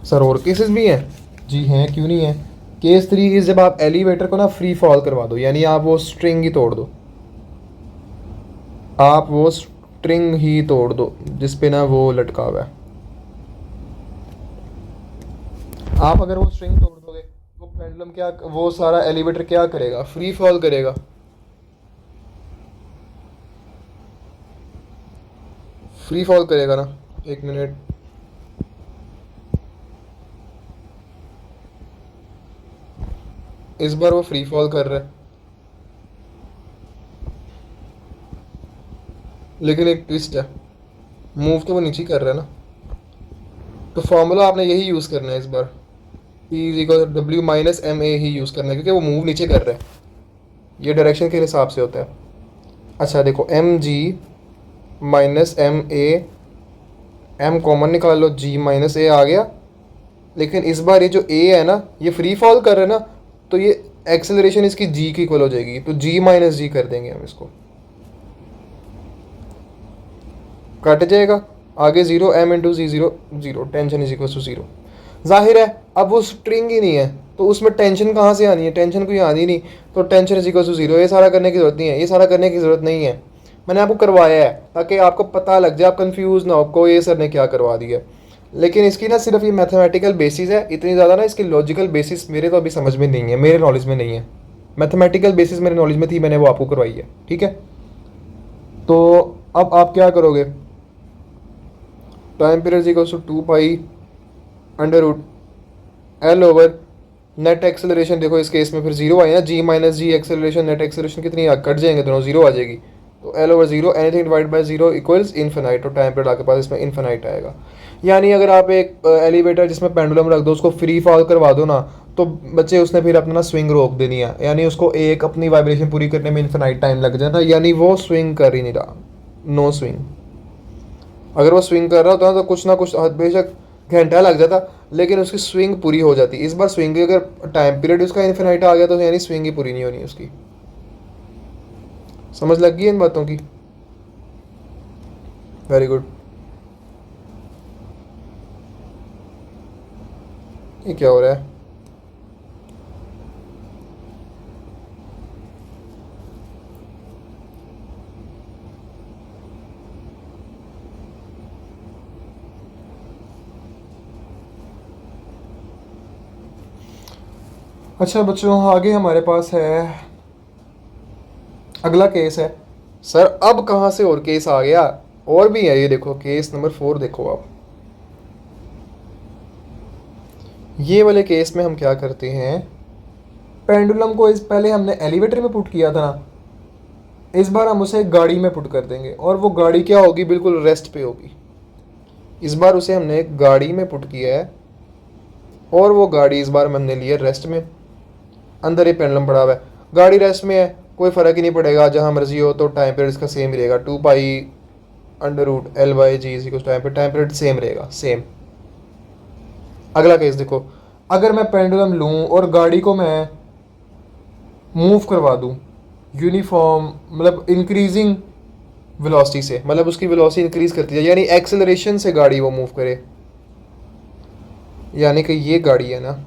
सर और केसेस भी हैं? जी हैं, क्यों नहीं है। केस 3 इज जब आप एलिवेटर को ना फ्री फॉल करवा दो, यानी आप वो स्ट्रिंग ही तोड़ दो, आप वो स्ट्रिंग ही तोड़ दो जिस पे ना वो लटका हुआ है। आप अगर वो स्ट्रिंग तोड़ दोगे, वो पेंडुलम क्या, वो सारा एलिवेटर क्या करेगा, फ्री फॉल करेगा। फ्री फॉल करेगा ना, एक मिनट, इस बार वो फ्री फॉल कर रहा है, लेकिन एक ट्विस्ट है, मूव तो वो नीचे कर रहा है ना, तो फॉर्मूला आपने यही यूज़ करना है इस बार, P is equal W minus M A ही यूज़ करना है क्योंकि वो मूव नीचे कर रहा है, ये डायरेक्शन के हिसाब से होता है। अच्छा देखो एम जी माइनस एम ए, एम कॉमन निकाल लो, G माइनस ए आ गया, लेकिन इस बार ये जो A है ना ये फ्री फॉल कर रहा है ना, तो ये एक्सेलरेशन इसकी G की इक्वल हो जाएगी, तो G माइनस जी कर देंगे हम इसको, कट जाएगा, आगे 0 m into G 0 0, tension is equal to 0। जाहिर है अब वो स्ट्रिंग ही नहीं है तो उसमें टेंशन कहाँ से आनी है, टेंशन कोई आनी नहीं, तो टेंशन इज इक्वल टू 0। ये सारा करने की ज़रूरत नहीं है, ये सारा करने की ज़रूरत नहीं है, मैंने आपको करवाया है ताकि आपको पता लग जाए, आप कंफ्यूज ना हो आपको ये सर ने क्या करवा दिया। लेकिन इसकी ना सिर्फ ये मैथमेटिकल बेसिस है, इतनी ज़्यादा ना इसकी लॉजिकल बेसिस मेरे तो अभी समझ में नहीं है, मेरे नॉलेज में नहीं है। मैथमेटिकल बेसिस मेरे नॉलेज में थी, मैंने वो आपको करवाई है, ठीक है। तो अब आप क्या करोगे, time period equals to 2 pi under root L over net acceleration. देखो इस केस में फिर जीरो आए ना, G minus G acceleration, net acceleration कितनी कट जाएंगे दोनों, जीरो आ जाएगी। तो L over zero, anything divide by zero equals infinite. और टाइम पीरियड आपके पास इसमें इन्फिनाइट आएगा। यानी अगर आप एक एलिवेटर जिसमें पेंडुलम रख दो, उसको फ्री फॉल करवा दो ना, तो बच्चे उसने फिर अपना स्विंग रोक देनी है, यानी उसको एक अपनी वाइब्रेशन पूरी करने में इन्फिनाइट टाइम लग जाता है, यानी वो स्विंग कर ही नहीं रहा, नो स्विंग। अगर वो स्विंग कर रहा होता तो कुछ ना कुछ बेशक घंटा लग जाता, लेकिन उसकी स्विंग पूरी हो जाती। इस बार स्विंग अगर टाइम पीरियड उसका इन्फिनाइट आ गया तो यानी स्विंग ही पूरी नहीं होनी उसकी। समझ लग गई इन बातों की? Very good. ये क्या हो रहा है? अच्छा बच्चों, आगे हमारे पास है अगला केस है। सर अब कहाँ से और केस आ गया? और भी है, ये देखो केस नंबर 4 देखो आप। ये वाले केस में हम क्या करते हैं, पेंडुलम को इस पहले हमने एलिवेटर में पुट किया था ना, इस बार हम उसे गाड़ी में पुट कर देंगे, और वो गाड़ी क्या होगी, बिल्कुल रेस्ट पे होगी। इस बार उसे हमने गाड़ी में पुट किया है, और वो गाड़ी इस बार हमने ली है रेस्ट में। अंदर ये पेंडुलम पड़ा हुआ है, गाड़ी रेस्ट में है, कोई फ़र्क ही नहीं पड़ेगा, जहाँ मर्जी हो तो टाइम पीरियड इसका सेम ही रहेगा, 2 pi under root L by G इसी कुछ टाइम पीरियड सेम रहेगा, सेम। अगला केस देखो, अगर मैं पेंडुलम लूँ और गाड़ी को मैं मूव करवा दूँ यूनिफॉर्म, मतलब इंक्रीजिंग वेलोसिटी से, मतलब उसकी वेलोसिटी इंक्रीज करती है, यानी एक्सेलरेशन से गाड़ी वो मूव करे, यानी कि ये गाड़ी है ना,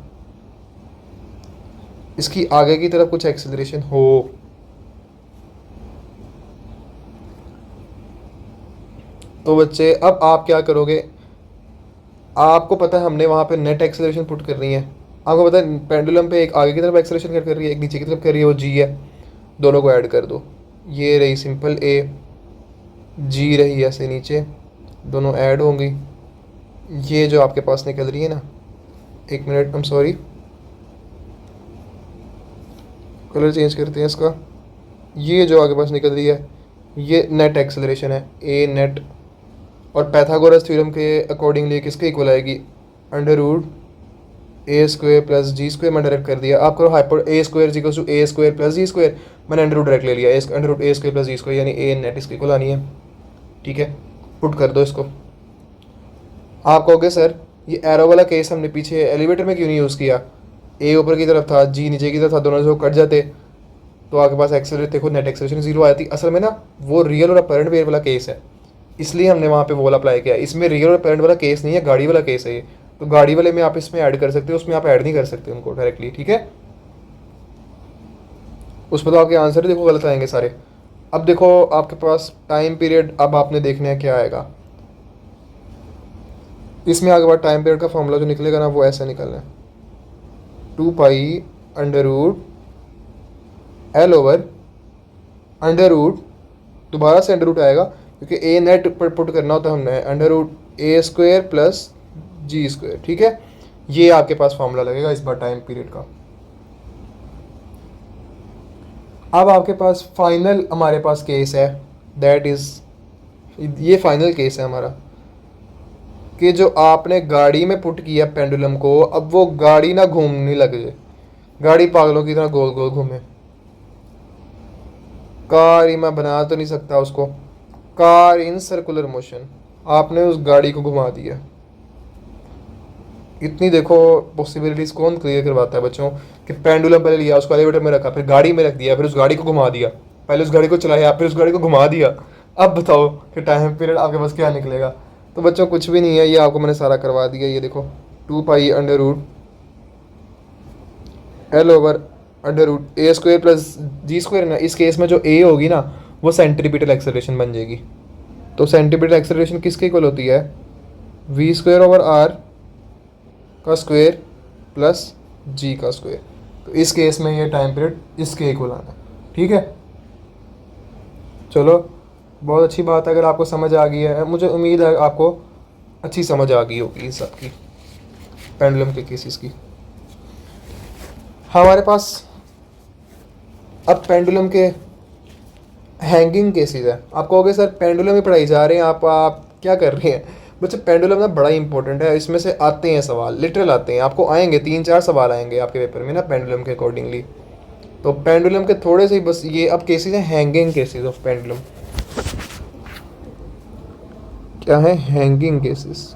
इसकी आगे की तरफ कुछ एक्सेलरेशन हो, तो बच्चे अब आप क्या करोगे, आपको पता है हमने वहाँ पे नेट एक्सेलरेशन पुट करनी है। आपको पता है पेंडुलम पे एक आगे की तरफ एक्सेलरेशन कर रही है, एक नीचे की तरफ कर रही है, वो जी है। दोनों को ऐड कर दो, ये रही सिंपल ए, जी रही ऐसे नीचे, दोनों ऐड होंगी। ये जो आपके पास निकल रही है ना, एक minute, I am sorry, colour change करते हैं इसका। ये जो आगे पास निकल रही है, ये नेट एक्सेलरेशन है, ए नेट। और पैथागोरस थ्योरम के अकॉर्डिंगली किसके इक्वल आएगी, under root A square plus G square. मैं डायरेक्ट कर दिया, आपको hyper A square equal to A square plus G square, मैंने अंडर रूट डायरेक्ट ले लिया, under root A square plus G square, यानी ए नेट इसके इक्वल आनी है। ठीक है, पुट कर दो इसको। आप कहोगे सर ये एरो वाला केस हमने पीछे एलिवेटर में क्यों नहीं यूज़ किया, ए ऊपर की तरफ था, जी नीचे की तरफ था, दोनों जो कट जाते तो आपके पास एक्सेलरेट देखो, नेट एक्सेलरेशन जीरो आती। असल में ना वो रियल और अपरेंट वेव वाला केस है, इसलिए हमने वहाँ पे वो वाला अप्लाई किया। इसमें रियल और अपरेंट वाला केस नहीं है, गाड़ी वाला केस है ये। तो गाड़ी वाले में आप इसमें ऐड कर सकते हो, उसमें आप ऐड नहीं कर सकते उनको डायरेक्टली। ठीक है, उस पर तो आपके आंसर देखो गलत आएंगे सारे। अब देखो आपके पास टाइम पीरियड, अब आपने देखना है क्या आएगा इसमें। आगे बाद टाइम पीरियड का फॉर्मूला जो निकलेगा ना, वो ऐसा निकलना है, 2 pi under root L over under root, दोबारा से अंडर रूट आएगा क्योंकि ए नेट पर पुट करना होता है हमने, under root A square plus G square. ठीक है, ये आपके पास फॉर्मूला लगेगा इस बार टाइम पीरियड का। अब आपके पास फाइनल हमारे पास केस है, दैट इज़, ये फाइनल केस है हमारा, कि जो आपने गाड़ी में पुट किया पेंडुलम को, अब वो गाड़ी ना घूमने लगे, गाड़ी पागलों की तरह गोल गोल घूमे। कार ही मैं बना तो नहीं सकता उसको, कार इन सर्कुलर मोशन, आपने उस गाड़ी को घुमा दिया। इतनी देखो पॉसिबिलिटीज़ कौन क्लियर करवाता है बच्चों, कि पेंडुलम पहले लिया, उसको एलिवेटर में रखा, फिर गाड़ी में रख दिया, फिर उस गाड़ी को घुमा दिया, पहले उस गाड़ी को चलाया, फिर उस गाड़ी को घुमा दिया। अब बताओ कि टाइम पीरियड आपके पास क्या निकलेगा। तो बच्चों कुछ भी नहीं है, ये आपको मैंने सारा करवा दिया। ये देखो 2 pi under root L over under root A square plus G square ना, इस केस में जो ए होगी ना वो सेंट्रीपिटल एक्सेलरेशन बन जाएगी। तो सेंट्रीपिटल एक्सेलरेशन किसके इक्वल होती है, वी स्क्वायर ओवर आर का स्क्वायर प्लस जी का स्क्वायर। तो इस केस में ये टाइम पीरियड इसके इक्वल आना है। ठीक है, चलो बहुत अच्छी बात है, अगर आपको समझ आ गई है, मुझे उम्मीद है आपको अच्छी समझ आ गई होगी इस सबकी, पेंडुलम के केसेस की। हमारे पास अब पेंडुलम के हैंगिंग केसेस है। आप कहोगे सर पेंडुलम ही पढ़ाई जा रहे हैं, आप क्या कर रहे हैं? बच्चे पेंडुलम ना बड़ा इंपॉर्टेंट है, इसमें से आते हैं सवाल, लिटरल आते हैं, आपको आएंगे 3-4 सवाल आएंगे आपके पेपर में ना पेंडुलम के अकॉर्डिंगली। तो पेंडुलम के थोड़े से ही बस ये अब केसेस हैं, हैंगिंग केसेस ऑफ पेंडुलम। क्या है हैंगिंग केसेस?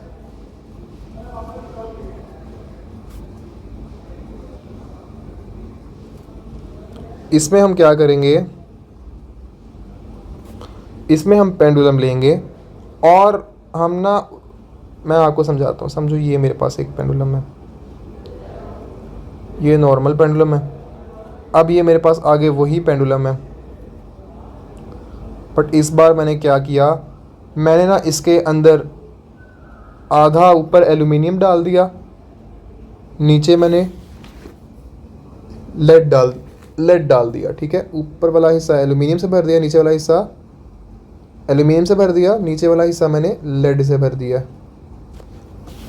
इसमें हम क्या करेंगे, इसमें हम पेंडुलम लेंगे और हम ना, मैं आपको समझाता हूँ, समझो ये मेरे पास एक पेंडुलम है, ये नॉर्मल पेंडुलम है। अब ये मेरे पास आगे वही पेंडुलम है, बट इस बार मैंने क्या किया, मैंने ना इसके अंदर आधा ऊपर एल्यूमिनियम डाल दिया, नीचे मैंने लेड डाल दिया। ठीक है, ऊपर वाला हिस्सा एल्यूमिनियम से भर दिया, नीचे वाला हिस्सा एल्यूमिनियम से भर दिया, नीचे वाला हिस्सा मैंने लेड से भर दिया।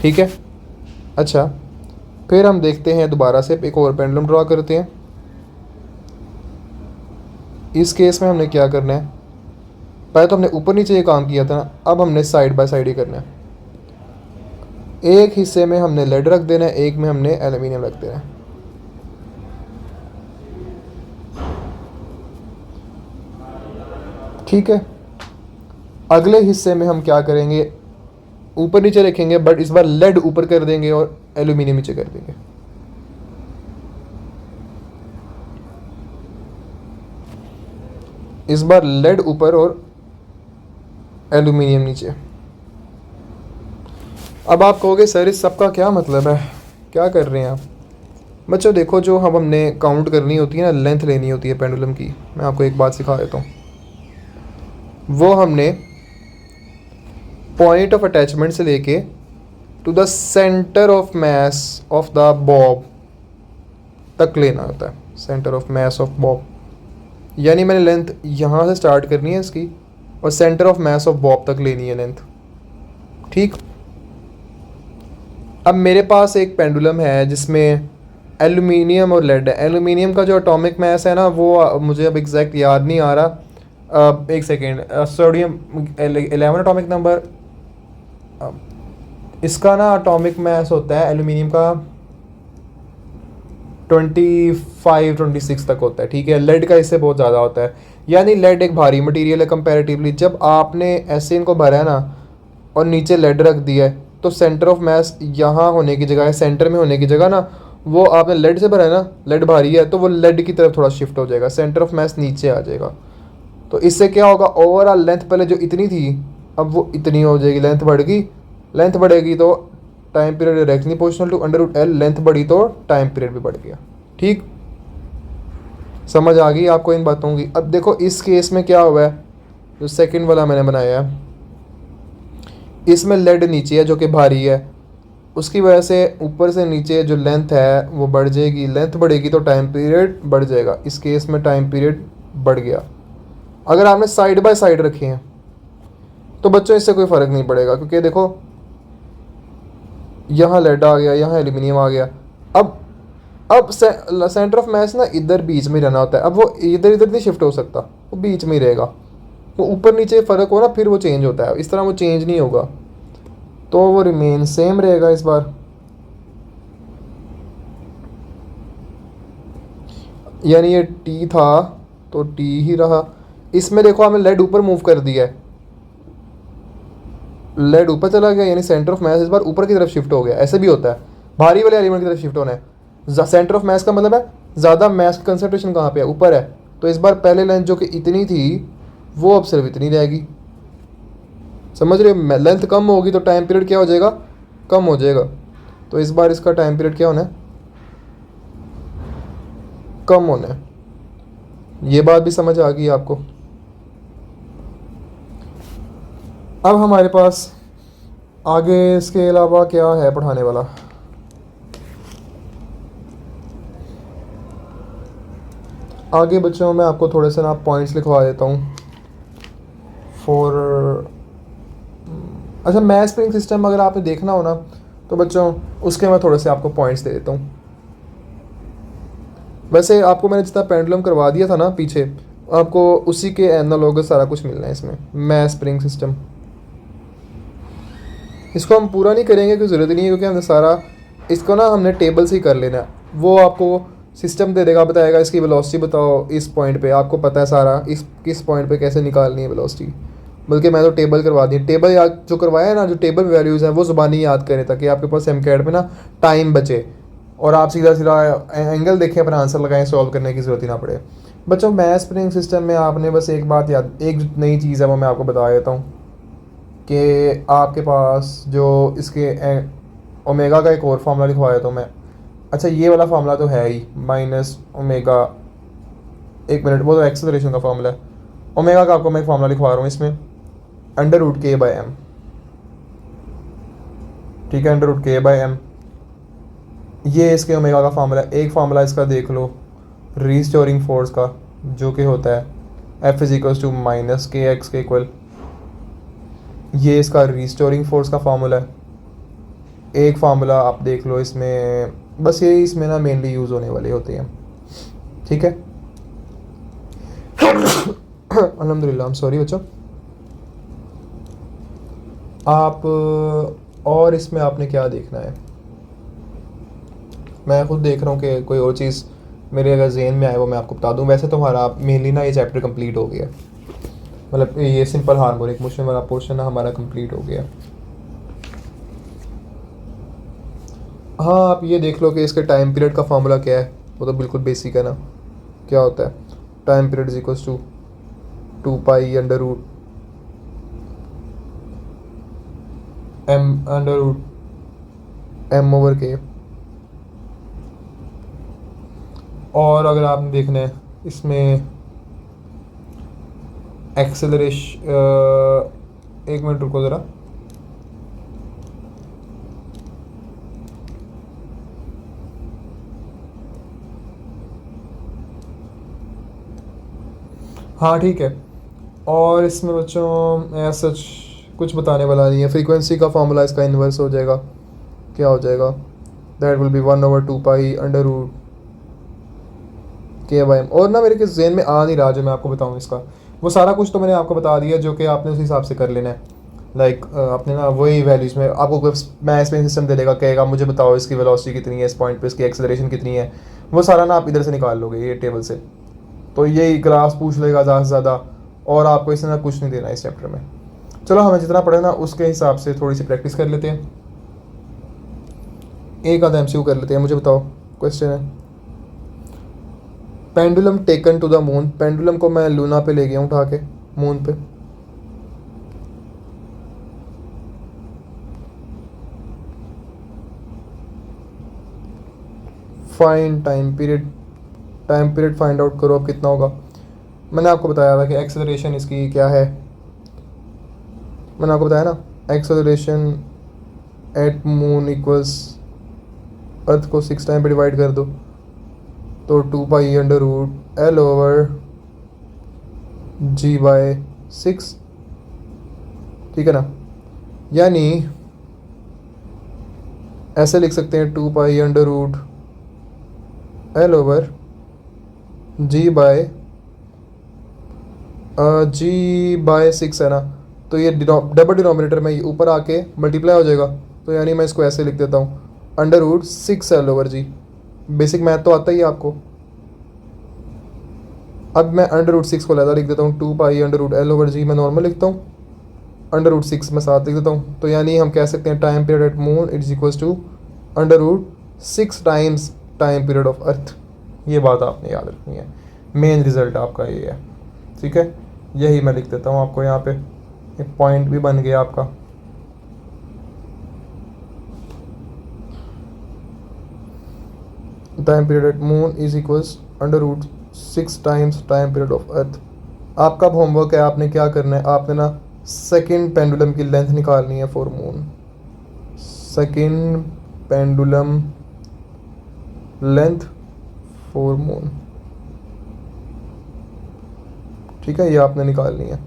ठीक है, अच्छा फिर हम देखते हैं दोबारा से एक और पेंडुलम ड्रॉ करते हैं। इस केस में हमने क्या करना है, पहले तो हमने ऊपर नीचे ये काम किया था ना, अब हमने साइड बाय साइड ही करना है। एक हिस्से में हमने लेड रख देना है, एक में हमने एल्यूमिनियम रख देना है। ठीक है, अगले हिस्से में हम क्या करेंगे, ऊपर नीचे रखेंगे, बट इस बार लेड ऊपर कर देंगे और एल्यूमिनियम नीचे कर देंगे। इस बार लेड ऊपर और एल्यूमिनियम नीचे। अब आप कहोगे सर इस सब का क्या मतलब है, क्या कर रहे हैं आप? बच्चों देखो, जो हमने काउंट करनी होती है ना, लेंथ लेनी होती है पेंडुलम की, मैं आपको एक बात सिखा देता हूँ। वो हमने पॉइंट ऑफ अटैचमेंट से लेके to the centre of mass of the bob तक लेना होता है। Centre of mass of bob, यानी मैंने लेंथ यहाँ से स्टार्ट करनी है इसकी और centre of mass of Bob तक लेनी है लेंथ। ठीक, अब मेरे पास एक पेंडुलम है जिसमें एल्यूमिनियम और लेड है। एल्यूमिनियम का जो एटॉमिक मैस है ना, वो मुझे अब एग्जैक्ट याद नहीं आ रहा, एक सेकेंड, सोडियम 11 एटॉमिक नंबर, इसका ना एटॉमिक मैस होता है एल्यूमिनियम का 25-26 तक होता है। ठीक है, लेड का इससे बहुत ज़्यादा होता है, यानी लेड एक भारी मटेरियल है कंपैरेटिवली। जब आपने ऐसे इनको भरा है ना और नीचे लेड रख दिया है, तो सेंटर ऑफ मैस यहाँ होने की जगह, सेंटर में होने की जगह ना, वो आपने लेड से भरा है ना, लेड भारी है तो वो लेड की तरफ थोड़ा शिफ्ट हो जाएगा, सेंटर ऑफ मैस नीचे आ जाएगा। तो इससे क्या होगा, ओवरऑल लेंथ पहले जो इतनी थी अब वो इतनी हो जाएगी, लेंथ बढ़ गई। लेंथ बढ़ेगी तो time period directly proportional to अंडर√L, लेंथ बढ़ी तो टाइम पीरियड भी बढ़ गया। ठीक, समझ आ गई आपको इन बातों की? अब देखो इस केस में क्या हुआ है, जो सेकंड वाला मैंने बनाया है, इसमें लेड नीचे है जो कि भारी है, उसकी वजह से ऊपर से नीचे जो लेंथ है वो बढ़ जाएगी। लेंथ बढ़ेगी तो टाइम पीरियड बढ़ जाएगा, इस केस में टाइम पीरियड बढ़ गया। अगर आपने साइड बाय साइड रखे हैं तो बच्चों इससे कोई फ़र्क नहीं पड़ेगा, क्योंकि देखो यहाँ लेड आ गया, यहाँ एल्यूमिनियम आ गया। अब सेंटर ऑफ मैस ना इधर बीच में रहना होता है, अब वो इधर इधर नहीं शिफ्ट हो सकता, वो बीच में ही रहेगा। वो ऊपर नीचे फ़र्क हो ना फिर वो चेंज होता है, इस तरह वो चेंज नहीं होगा, तो वो रिमेन सेम रहेगा इस बार। यानी ये टी था तो टी ही रहा। इसमें देखो हमें लेड ऊपर मूव कर दिया है, लेड ऊपर चला गया, यानी सेंटर ऑफ मैस इस बार ऊपर की तरफ शिफ्ट हो गया। ऐसे भी होता है, भारी वाले एलिमेंट की तरफ शिफ्ट होना है। सेंटर ऑफ मैस का मतलब है ज़्यादा मैस की कंसंट्रेशन कहाँ पे है, ऊपर है। तो इस बार पहले लेंथ जो कि इतनी थी वो अब सिर्फ इतनी रहेगी, समझ रहे हो? लेंथ कम होगी तो टाइम पीरियड क्या हो जाएगा, कम हो जाएगा। तो इस बार इसका टाइम पीरियड क्या होना है, कम होना है। ये बात भी समझ आ गई आपको? अब हमारे पास आगे इसके अलावा क्या है पढ़ाने वाला। आगे बच्चों मैं आपको थोड़े से ना पॉइंट्स लिखवा देता हूँ फॉर अच्छा, मैथ स्प्रिंग सिस्टम अगर आपने देखना हो ना तो बच्चों उसके मैं थोड़े से आपको पॉइंट्स दे देता हूँ। वैसे आपको मैंने जितना पेंडुलम करवा दिया था ना पीछे, आपको उसी के एनालॉगस सारा कुछ मिलना है इसमें, मैथ स्प्रिंग सिस्टम। इसको हम पूरा नहीं करेंगे क्योंकि ज़रूरत नहीं है, क्योंकि हमने सारा इसको ना हमने टेबल से ही कर लेना है। वो आपको सिस्टम दे देगा, बताएगा इसकी वेलोसिटी बताओ इस पॉइंट पे, आपको पता है सारा इस किस पॉइंट पे कैसे निकालनी है वेलोसिटी। बल्कि मैं तो टेबल करवा दी, टेबल याद जो करवाया है ना, जो टेबल वैल्यूज़ हैं वो ज़ुबानी याद करें ताकि आपके पास एमकैड में ना टाइम बचे और आप सीधा सीधा एंगल देखें अपना आंसर लगाएं, सॉल्व करने की ज़रूरत ही ना पड़े। बच्चों मैथ स्प्रिंग सिस्टम में आपने बस एक बात याद, एक नई चीज़ है वो मैं आपको बता देता हूँ कि आपके पास जो इसके ओमेगा का एक और फार्मूला लिखवा देता हूँ मैं। अच्छा ये वाला फार्मूला तो है ही, माइनस ओमेगा, एक मिनट, वो तो एक्सेलरेशन का फार्मूला है। ओमेगा का आपको मैं एक फार्मूला लिखवा रहा हूँ इसमें, under root K by M. ठीक है, under root K by M, ये इसके ओमेगा का फार्मूला है। एक फार्मूला इसका देख लो रीस्टोरिंग फोर्स का, जो कि होता है F is equals to minus K X के इक्वल, ये इसका रीस्टोरिंग फोर्स का फार्मूला है। एक फार्मूला आप देख लो इसमें, बस ये इसमें ना मेनली यूज़ होने वाले होते हैं। ठीक है अल्हम्दुलिल्लाह, सॉरी बच्चों। आप और इसमें आपने क्या देखना है, मैं खुद देख रहा हूँ कि कोई और चीज़ मेरे अगर जहन में आए वो मैं आपको बता दूँ। वैसे तो हमारा मेनली ना ये चैप्टर कंप्लीट हो गया, मतलब ये सिंपल हार्मोनिक मोशन वाला पोर्शन ना हमारा कंप्लीट हो गया। हाँ आप ये देख लो कि इसके टाइम पीरियड का फार्मूला क्या है, वो तो बिल्कुल बेसिक है ना। क्या होता है, time period is equals to 2 pi under root M, under root M over K. और अगर आपने देखना है इसमें एक्सेलरेशन, एक मिनट रुको ज़रा, हाँ ठीक है। और इसमें बच्चों ऐसा सच कुछ बताने वाला नहीं है। फ्रीक्वेंसी का फार्मूला इसका इन्वर्स हो जाएगा, क्या हो जाएगा, that will be 1/2 pi under root K by M. और ना मेरे के जहन में आ नहीं रहा जो मैं आपको बताऊँ इसका, वो सारा कुछ तो मैंने आपको बता दिया जो कि आपने उस हिसाब से कर लेना है। लाइक आपने ना वही वैल्यूज़ में आपको मैं इसमें सिस्टम दे देगा, कहेगा मुझे बताओ इसकी वेलोसिटी कितनी है इस पॉइंट पे, इसकी एक्सेलरेशन कितनी है, वो सारा ना आप इधर से निकाल लोगे ये टेबल से। तो यही ग्राफ पूछ लेगा ज़्यादा से ज़्यादा, और आपको इससे ना कुछ नहीं देना इस चैप्टर में। चलो हमें जितना पढ़े ना उसके हिसाब से थोड़ी सी प्रैक्टिस कर लेते हैं, एक आधा एमसीक्यू कर लेते हैं। मुझे बताओ, क्वेश्चन है, pendulum taken to the moon. Pendulum को मैं लूना पे ले गया हूँ उठा के मून पे। Find time period, time period find out करो अब कितना होगा। मैंने आपको बताया था कि एक्सेलरेशन इसकी क्या है, मैंने आपको बताया ना acceleration at moon equals, earth को 6 टाइम पे डिवाइड कर दो तो 2 pi under root L over G by 6। ठीक है ना, यानी ऐसे लिख सकते हैं 2 pi under root L over G by 6 है ना। तो ये डबल डिनोमिनेटर में ऊपर आके मल्टीप्लाई हो जाएगा, तो यानी मैं इसको ऐसे लिख देता हूँ अंडर रूट 6 एल ओवर जी। बेसिक मैथ तो आता ही है आपको। अब मैं अंडर रूट 6 को लहदा लिख देता हूँ 2 pi under root L over G, मैं नॉर्मल लिखता हूँ, अंडर रूट 6 में साथ लिख देता हूँ। तो यानी हम कह सकते हैं time period at moon it is equals to under root 6 times time period of earth. ये बात आपने याद रखनी है, मेन रिजल्ट आपका ये है। ठीक है, यही मैं लिख देता हूँ आपको यहाँ पे, एक पॉइंट भी बन गया आपका। Time period at moon is equals under root 6 times time period of earth. आपका होमवर्क है, आपने क्या करना है, आपने ना सेकेंड पेंडुलम की लेंथ निकालनी है for moon. Second pendulum length for moon, ठीक है, ये आपने निकालनी है।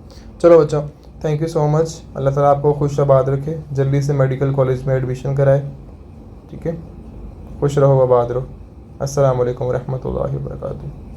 चलो बच्चा, थैंक यू सो मच। अल्लाह ताला आपको खुश आबाद रखे, जल्दी से मेडिकल कॉलेज में एडमिशन कराए। ठीक है, खुश रहो, आबाद रहो। अस्सलाम वालेकुम रहमतुल्लाहि व बरकातुहू।